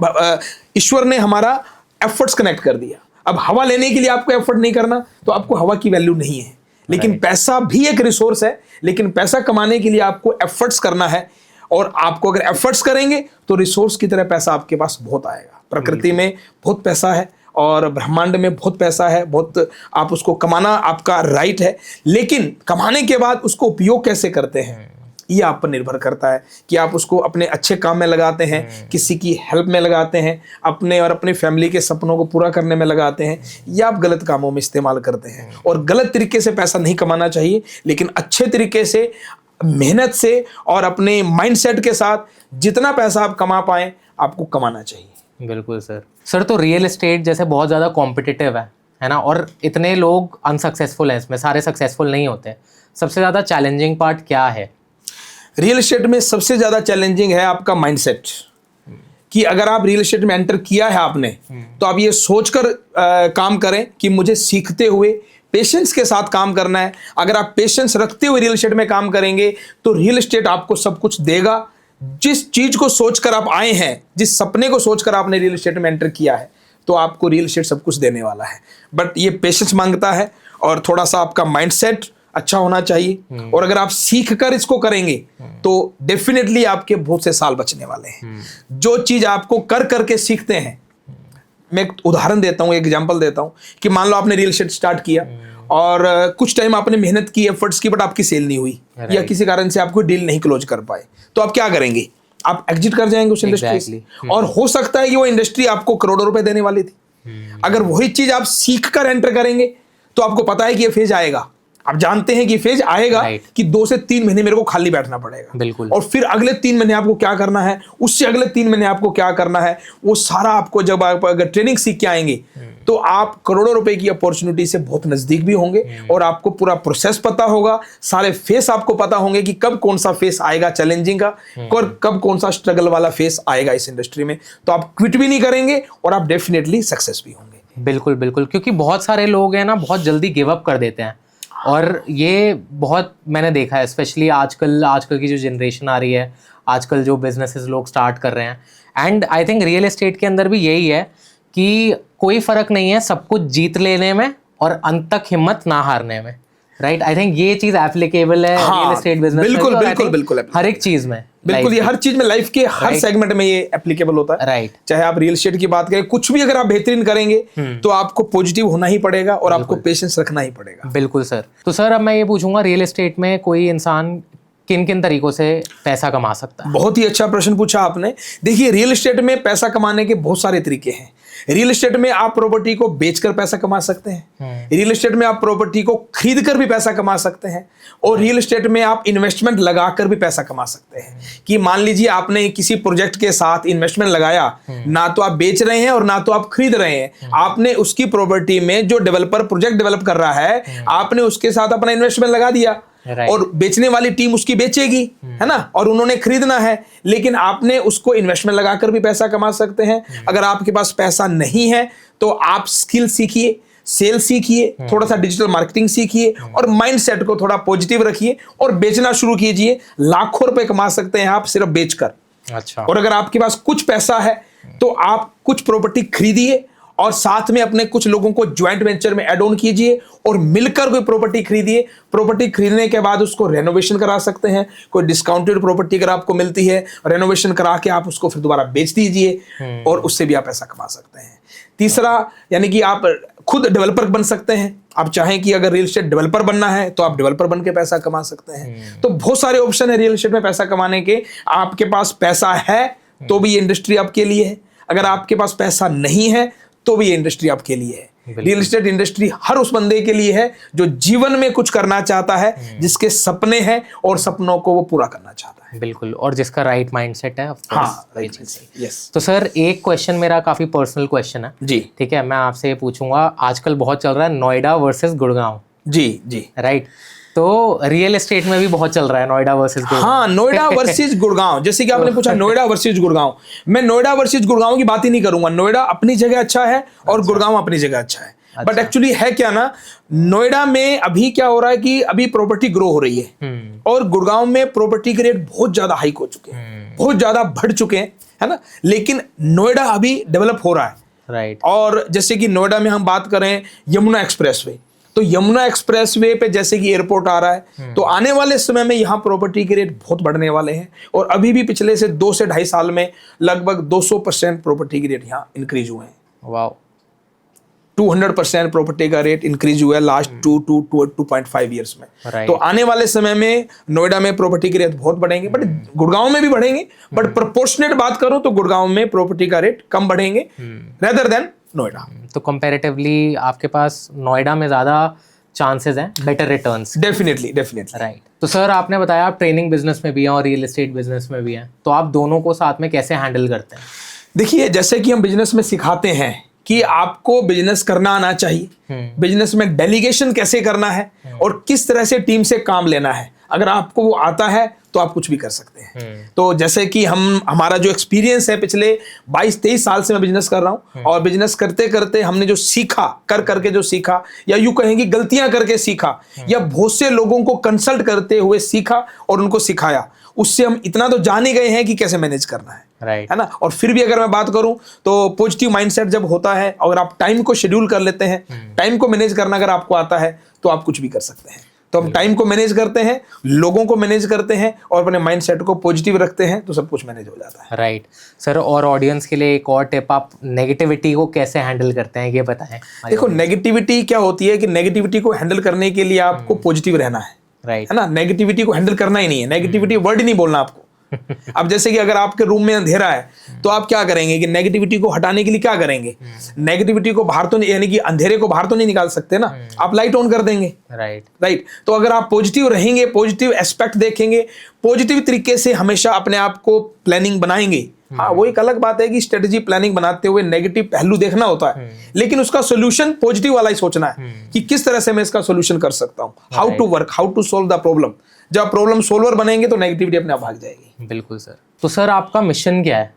ईश्वर ने हमारा एफर्ट्स कनेक्ट कर दिया। अब हवा लेने के लिए आपको एफर्ट नहीं करना तो आपको हवा की वैल्यू नहीं है। लेकिन पैसा भी एक रिसोर्स है, लेकिन पैसा कमाने के लिए आपको एफर्ट्स करना है, और आपको अगर एफर्ट्स करेंगे तो रिसोर्स की तरह पैसा आपके पास बहुत आएगा। प्रकृति में बहुत पैसा है और ब्रह्मांड में बहुत पैसा है, बहुत आप उसको कमाना आपका राइट है, लेकिन कमाने के बाद उसको उपयोग कैसे करते हैं ये आप पर निर्भर करता है कि आप उसको अपने अच्छे काम में लगाते हैं, किसी की हेल्प में लगाते हैं, अपने और अपने फैमिली के सपनों को पूरा करने में लगाते हैं, या आप गलत कामों में इस्तेमाल करते हैं। और गलत तरीके से पैसा नहीं कमाना चाहिए, लेकिन अच्छे तरीके से, मेहनत से और अपने माइंडसेट के साथ जितना पैसा आप कमा पाएं आपको कमाना चाहिए। बिल्कुल सर। तो रियल एस्टेट जैसे बहुत ज़्यादा कॉम्पिटिटिव है, है ना, और इतने लोग अनसक्सेसफुल हैं इसमें, सारे सक्सेसफुल नहीं होते। सबसे ज़्यादा चैलेंजिंग पार्ट क्या है? रियल एस्टेट में सबसे ज़्यादा चैलेंजिंग है आपका माइंडसेट, कि अगर आप रियल एस्टेट में एंटर किया है आपने, तो आप ये सोचकर काम करें कि मुझे सीखते हुए पेशेंस के साथ काम करना है। अगर आप पेशेंस रखते हुए रियल एस्टेट में काम करेंगे तो रियल एस्टेट आपको सब कुछ देगा। जिस चीज को सोचकर आप आए हैं, जिस सपने को सोचकर आपने रियल एस्टेट में एंटर किया है, तो आपको रियल एस्टेट सब कुछ देने वाला है। बट ये पेशेंस मांगता है और थोड़ा सा आपका माइंडसेट अच्छा होना चाहिए। और अगर आप सीख कर इसको करेंगे तो डेफिनेटली आपके बहुत से साल बचने वाले हैं। जो चीज आपको कर करके सीखते हैं, मैं एक उदाहरण देता हूँ, एग्जांपल देता हूँ कि मान लो आपने रियल एस्टेट स्टार्ट किया और कुछ टाइम आपने मेहनत की, एफर्ट्स की, बट आपकी सेल नहीं हुई या किसी कारण से आपको डील नहीं क्लोज कर पाए, तो आप क्या करेंगे? आप एग्जिट कर जाएंगे उस इंडस्ट्री से। और हो सकता है कि वो इंडस्ट्री आपको करोड़ों रुपए देने वाली थी। अगर वही चीज आप सीख कर एंटर करेंगे तो आपको पता है कि ये फेज आएगा, आप जानते हैं कि फेज आएगा कि 2 से 3 महीने मेरे को खाली बैठना पड़ेगा। बिल्कुल। और फिर अगले 3 महीने आपको क्या करना है, उससे अगले 3 महीने आपको क्या करना है, वो सारा आपको जब आप अगर ट्रेनिंग सीख के आएंगे तो आप करोड़ों रुपए की अपॉर्चुनिटी से बहुत नजदीक भी होंगे। और आपको पूरा प्रोसेस पता होगा, सारे फेस आपको पता होंगे कि कब कौन सा फेस आएगा चैलेंजिंग का और कब कौन सा स्ट्रगल वाला फेस आएगा इस इंडस्ट्री में। तो आप क्विट भी नहीं करेंगे और आप डेफिनेटली सक्सेस भी होंगे। बिल्कुल बिल्कुल, क्योंकि बहुत सारे लोग हैं ना, बहुत जल्दी गिव अप कर देते हैं। और ये बहुत मैंने देखा है, स्पेशली आजकल की जो जनरेशन आ रही है, आजकल जो बिजनेसेस लोग स्टार्ट कर रहे हैं। And I think real estate के अंदर भी यही है कि कोई फर्क नहीं है सब कुछ जीत लेने में और अंत तक हिम्मत ना हारने में। राइट, आई थिंक ये चीज एप्लीकेबल है रियल एस्टेट बिजनेस में। बिल्कुल बिल्कुल बिल्कुल, हर एक चीज में, बिल्कुल ये हर चीज में, लाइफ के हर सेगमेंट में ये एप्लीकेबल होता है। राइट, चाहे आप रियल एस्टेट की बात करें, कुछ भी अगर आप बेहतरीन करेंगे तो आपको पॉजिटिव होना ही पड़ेगा और आपको पेशेंस रखना ही पड़ेगा। बिल्कुल सर। तो सर अब मैं ये पूछूंगा, रियल एस्टेट में कोई इंसान किन किन तरीकों से पैसा कमा सकता है? बहुत ही अच्छा प्रश्न पूछा आपने। देखिए, रियल एस्टेट में पैसा कमाने के बहुत सारे तरीके हैं। रियल एस्टेट में आप प्रॉपर्टी को बेचकर पैसा कमा सकते हैं, रियल एस्टेट में आप प्रॉपर्टी को खरीद कर भी पैसा कमा सकते हैं, और रियल एस्टेट में आप इन्वेस्टमेंट लगाकर भी पैसा कमा सकते हैं। कि मान लीजिए आपने किसी प्रोजेक्ट के साथ इन्वेस्टमेंट लगाया, ना तो आप बेच रहे हैं और ना तो आप खरीद रहे हैं, आपने उसकी प्रॉपर्टी में जो डेवलपर प्रोजेक्ट डेवलप कर रहा है, आपने उसके साथ अपना इन्वेस्टमेंट लगा दिया। और बेचने वाली टीम उसकी बेचेगी, है ना, और उन्होंने खरीदना है, लेकिन आपने उसको इन्वेस्टमेंट लगाकर भी पैसा कमा सकते हैं। अगर आपके पास पैसा नहीं है तो आप स्किल सीखिए, सेल सीखिए, थोड़ा सा डिजिटल मार्केटिंग सीखिए और माइंडसेट को थोड़ा पॉजिटिव रखिए और बेचना शुरू कीजिए। लाखों रुपए कमा सकते हैं आप सिर्फ बेचकर। अच्छा। और अगर आपके पास कुछ पैसा है तो आप कुछ प्रॉपर्टी खरीदिए और साथ में अपने कुछ लोगों को ज्वाइंट वेंचर में ऐड ऑन कीजिए और मिलकर कोई प्रॉपर्टी खरीदिए। प्रॉपर्टी खरीदने के बाद उसको रेनोवेशन करा सकते हैं। कोई डिस्काउंटेड प्रॉपर्टी अगर आपको मिलती है, रेनोवेशन करा के आप उसको फिर दोबारा बेच दीजिए और उससे भी आप पैसा कमा सकते हैं। तीसरा, यानी कि आप खुद डेवलपर बन सकते हैं। आप चाहें कि अगर रियल एस्टेट डेवलपर बनना है तो आप डेवलपर बन के पैसा कमा सकते हैं। तो बहुत सारे ऑप्शन है रियल एस्टेट में पैसा कमाने के। आपके पास पैसा है तो भी ये इंडस्ट्री आपके लिए है, अगर आपके पास पैसा नहीं है तो भी ये इंडस्ट्री आपके लिए है। रियल एस्टेट इंडस्ट्री हर उस बंदे के लिए है जो जीवन में कुछ करना चाहता है, जिसके सपने हैं और सपनों को वो पूरा करना चाहता है। बिल्कुल, और जिसका राइट माइंडसेट है। हाँ, यस। तो सर एक क्वेश्चन मेरा काफी पर्सनल क्वेश्चन है जी, ठीक है, मैं आपसे पूछूंगा, आजकल बहुत चल रहा है नोएडा वर्सेस गुड़गांव। जी राइट, तो रियल एस्टेट में भी बहुत चल रहा है नोएडा वर्सेस गुड़गांव। हाँ, नोएडा वर्सेस गुड़गांव, जैसे कि आपने पूछा नोएडा वर्सेस गुड़गांव, मैं नोएडा वर्सेस गुड़गांव की बात ही नहीं करूंगा। नोएडा अपनी जगह अच्छा है और गुड़गांव अपनी जगह अच्छा है। बट एक्चुअली है क्या ना, नोएडा में अभी क्या हो रहा है कि अभी प्रॉपर्टी ग्रो हो रही है और गुड़गांव में प्रॉपर्टी के रेट बहुत ज्यादा हाइक हो चुके हैं, बहुत ज्यादा बढ़ चुके हैं, है ना। लेकिन नोएडा अभी डेवलप हो रहा है। राइट। और जैसे कि नोएडा में हम बात करें यमुना एक्सप्रेसवे, तो यमुना एक्सप्रेसवे पे जैसे कि एयरपोर्ट आ रहा है, तो आने वाले समय में यहाँ प्रॉपर्टी के रेट बहुत बढ़ने वाले हैं। और अभी भी पिछले से 2 से 2.5 साल में लगभग 200% प्रॉपर्टी के रेट यहाँ इंक्रीज हुए हैं। वाह, 200% प्रॉपर्टी का रेट इंक्रीज हुआ है लास्ट 2.5 ईयर्स में। तो आने वाले समय में नोएडा में प्रॉपर्टी के रेट बहुत बढ़ेंगे, बट गुड़गांव में भी बढ़ेंगे, बट प्रोपोर्शनेट बात करूं तो गुड़गांव में प्रॉपर्टी का रेट कम बढ़ेंगे रेदर देन नोएडा। तो कंपैरेटिवली आपके पास नोएडा में ज्यादा चांसेस हैं बेटर रिटर्न्स। डेफिनेटली। राइट। तो सर आपने बताया आप ट्रेनिंग बिजनेस में भी हैं और रियल एस्टेट बिजनेस में भी हैं, तो आप दोनों को साथ में कैसे हैंडल करते हैं? देखिए, जैसे कि हम बिजनेस में सिखाते हैं कि आपको बिजनेस करना आना चाहिए, बिजनेस में डेलीगेशन कैसे करना है और किस तरह से टीम से काम लेना है। अगर आपको वो आता है तो आप कुछ भी कर सकते हैं। तो जैसे कि हमारा जो एक्सपीरियंस है, पिछले 22-23 साल से मैं बिजनेस कर रहा हूं, और बिजनेस करते करते हमने जो सीखा, कर करके जो सीखा, या यूं कहेंगे गलतियां करके सीखा, या बहुत से लोगों को कंसल्ट करते हुए सीखा और उनको सिखाया, उससे हम इतना तो जान ही गए हैं कि कैसे मैनेज करना है, राइट है ना। और फिर भी अगर मैं बात करूं तो पॉजिटिव माइंडसेट जब होता है, अगर आप टाइम को शेड्यूल कर लेते हैं, टाइम को मैनेज करना अगर आपको आता है, तो आप कुछ भी कर सकते हैं। तो हम टाइम को मैनेज करते हैं, लोगों को मैनेज करते हैं और अपने माइंडसेट को पॉजिटिव रखते हैं, तो सब कुछ मैनेज हो जाता है। राइट सर, और ऑडियंस के लिए एक और टिप, आप नेगेटिविटी को कैसे हैंडल करते हैं ये बताएं। देखो, नेगेटिविटी क्या होती है कि नेगेटिविटी को हैंडल करने के लिए आपको पॉजिटिव रहना है, राइट है ना। नेगेटिविटी को हैंडल करना ही नहीं है, नेगेटिविटी वर्ड ही नहीं बोलना आपको। अब जैसे कि अगर आपके रूम में अंधेरा है, तो आप क्या करेंगे कि नेगेटिविटी को हटाने के लिए क्या करेंगे? नेगेटिविटी को बाहर तो नहीं, यानी कि अंधेरे को बाहर तो नहीं निकाल सकते ना, आप लाइट ऑन कर देंगे, राइट। तो अगर आप पॉजिटिव रहेंगे, पॉजिटिव एस्पेक्ट देखेंगे, पॉजिटिव तरीके से हमेशा अपने आप को प्लानिंग बनाएंगे। हाँ, वो एक अलग बात है कि स्ट्रेटेजी प्लानिंग बनाते हुए नेगेटिव पहलू देखना होता है, लेकिन उसका सोल्यूशन पॉजिटिव वाला ही सोचना है कि किस तरह से मैं इसका सोल्यूशन कर सकता हूँ, how to work, how to solve the problem. जब प्रॉब्लम सोल्वर बनेंगे तो नेगेटिविटी अपने आप भाग जाएगी। बिल्कुल सर। तो सर, आपका मिशन क्या है?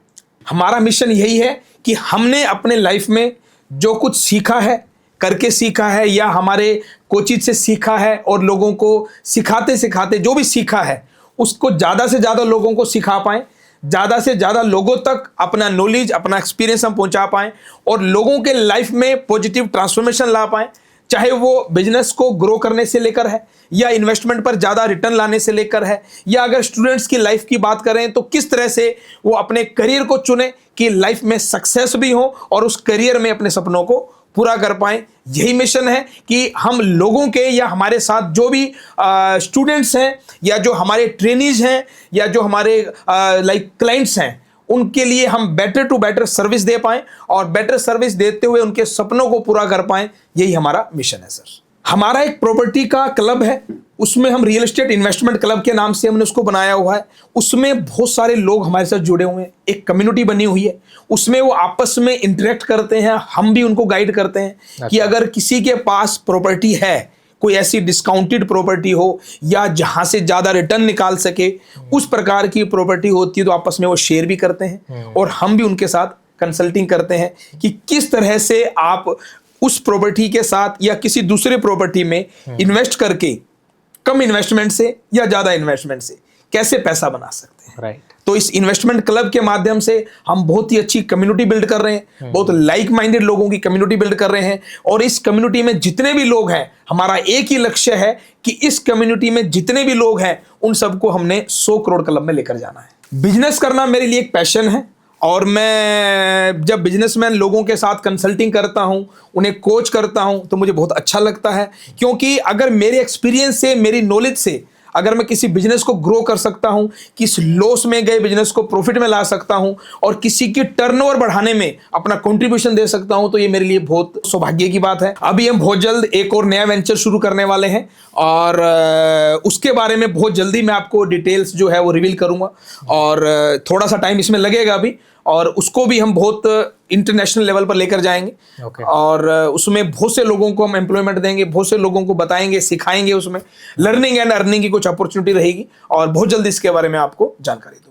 हमारा मिशन यही है कि हमने अपने लाइफ में जो कुछ सीखा है, करके सीखा है, या हमारे कोचिज से सीखा है, और लोगों को सिखाते सिखाते जो भी सीखा है उसको ज़्यादा से ज़्यादा लोगों को सिखा पाएं, ज़्यादा से ज़्यादा लोगों तक अपना नॉलेज, अपना एक्सपीरियंस हम पहुंचा पाएं, और लोगों के लाइफ में पॉजिटिव ट्रांसफॉर्मेशन ला पाएं, चाहे वो बिजनेस को ग्रो करने से लेकर है, या इन्वेस्टमेंट पर ज़्यादा रिटर्न लाने से लेकर है, या अगर स्टूडेंट्स की लाइफ की बात करें तो किस तरह से वो अपने करियर को चुने कि लाइफ में सक्सेस भी हो और उस करियर में अपने सपनों को पूरा कर पाएं। यही मिशन है कि हम लोगों के, या हमारे साथ जो भी स्टूडेंट्स हैं, या जो हमारे ट्रेनीज हैं, या जो हमारे क्लाइंट्स हैं, उनके लिए हम बेटर टू बेटर सर्विस दे पाएं, और बेटर सर्विस देते हुए उनके सपनों को पूरा कर पाएं। यही हमारा मिशन है सर। हमारा एक प्रॉपर्टी का क्लब है, उसमें हम रियल एस्टेट इन्वेस्टमेंट क्लब के नाम से हमने उसको बनाया हुआ है। उसमें बहुत सारे लोग हमारे साथ जुड़े हुए हैं, एक कम्युनिटी बनी हुई है, उसमें वो आपस में इंटरेक्ट करते हैं, हम भी उनको गाइड करते हैं कि अगर किसी के पास प्रॉपर्टी है, कोई ऐसी डिस्काउंटेड प्रॉपर्टी हो, या जहां से ज्यादा रिटर्न निकाल सके, उस प्रकार की प्रॉपर्टी होती है, तो आपस में वो शेयर भी करते हैं, और हम भी उनके साथ कंसल्टिंग करते हैं कि किस तरह से आप उस प्रॉपर्टी के साथ या किसी दूसरे प्रॉपर्टी में इन्वेस्ट करके कम इन्वेस्टमेंट से या ज्यादा इन्वेस्टमेंट से कैसे पैसा बना सकते हैं। राइट। तो इस इन्वेस्टमेंट क्लब के माध्यम से हम बहुत ही अच्छी कम्युनिटी बिल्ड कर रहे हैं, बहुत लाइक माइंडेड लोगों की कम्युनिटी बिल्ड कर रहे हैं, और इस कम्युनिटी में जितने भी लोग हैं, हमारा एक ही लक्ष्य है कि इस कम्युनिटी में जितने भी लोग हैं उन सबको हमने 100 करोड़ क्लब में लेकर जाना है। बिजनेस करना मेरे लिए एक पैशन है, और मैं जब बिजनेसमैन लोगों के साथ कंसल्टिंग करता हूं, उन्हें कोच करता हूं, तो मुझे बहुत अच्छा लगता है, क्योंकि अगर मेरे एक्सपीरियंस से, मेरी नॉलेज से अगर मैं किसी बिजनेस को ग्रो कर सकता हूं, किस लॉस में गए बिजनेस को प्रॉफिट में ला सकता हूं, और किसी की टर्नओवर बढ़ाने में अपना कंट्रीब्यूशन दे सकता हूं, तो ये मेरे लिए बहुत सौभाग्य की बात है। अभी हम बहुत जल्द एक और नया वेंचर शुरू करने वाले हैं, और उसके बारे में बहुत जल्दी मैं आपको डिटेल्स जो है वो रिवील करूंगा, और थोड़ा सा टाइम इसमें लगेगा अभी, और उसको भी हम बहुत इंटरनेशनल लेवल पर लेकर जाएंगे। और उसमें बहुत से लोगों को हम एम्प्लॉयमेंट देंगे, बहुत से लोगों को बताएंगे, सिखाएंगे, उसमें लर्निंग एंड अर्निंग की कुछ अपॉर्चुनिटी रहेगी, और बहुत जल्दी इसके बारे में आपको जानकारी दूंगा।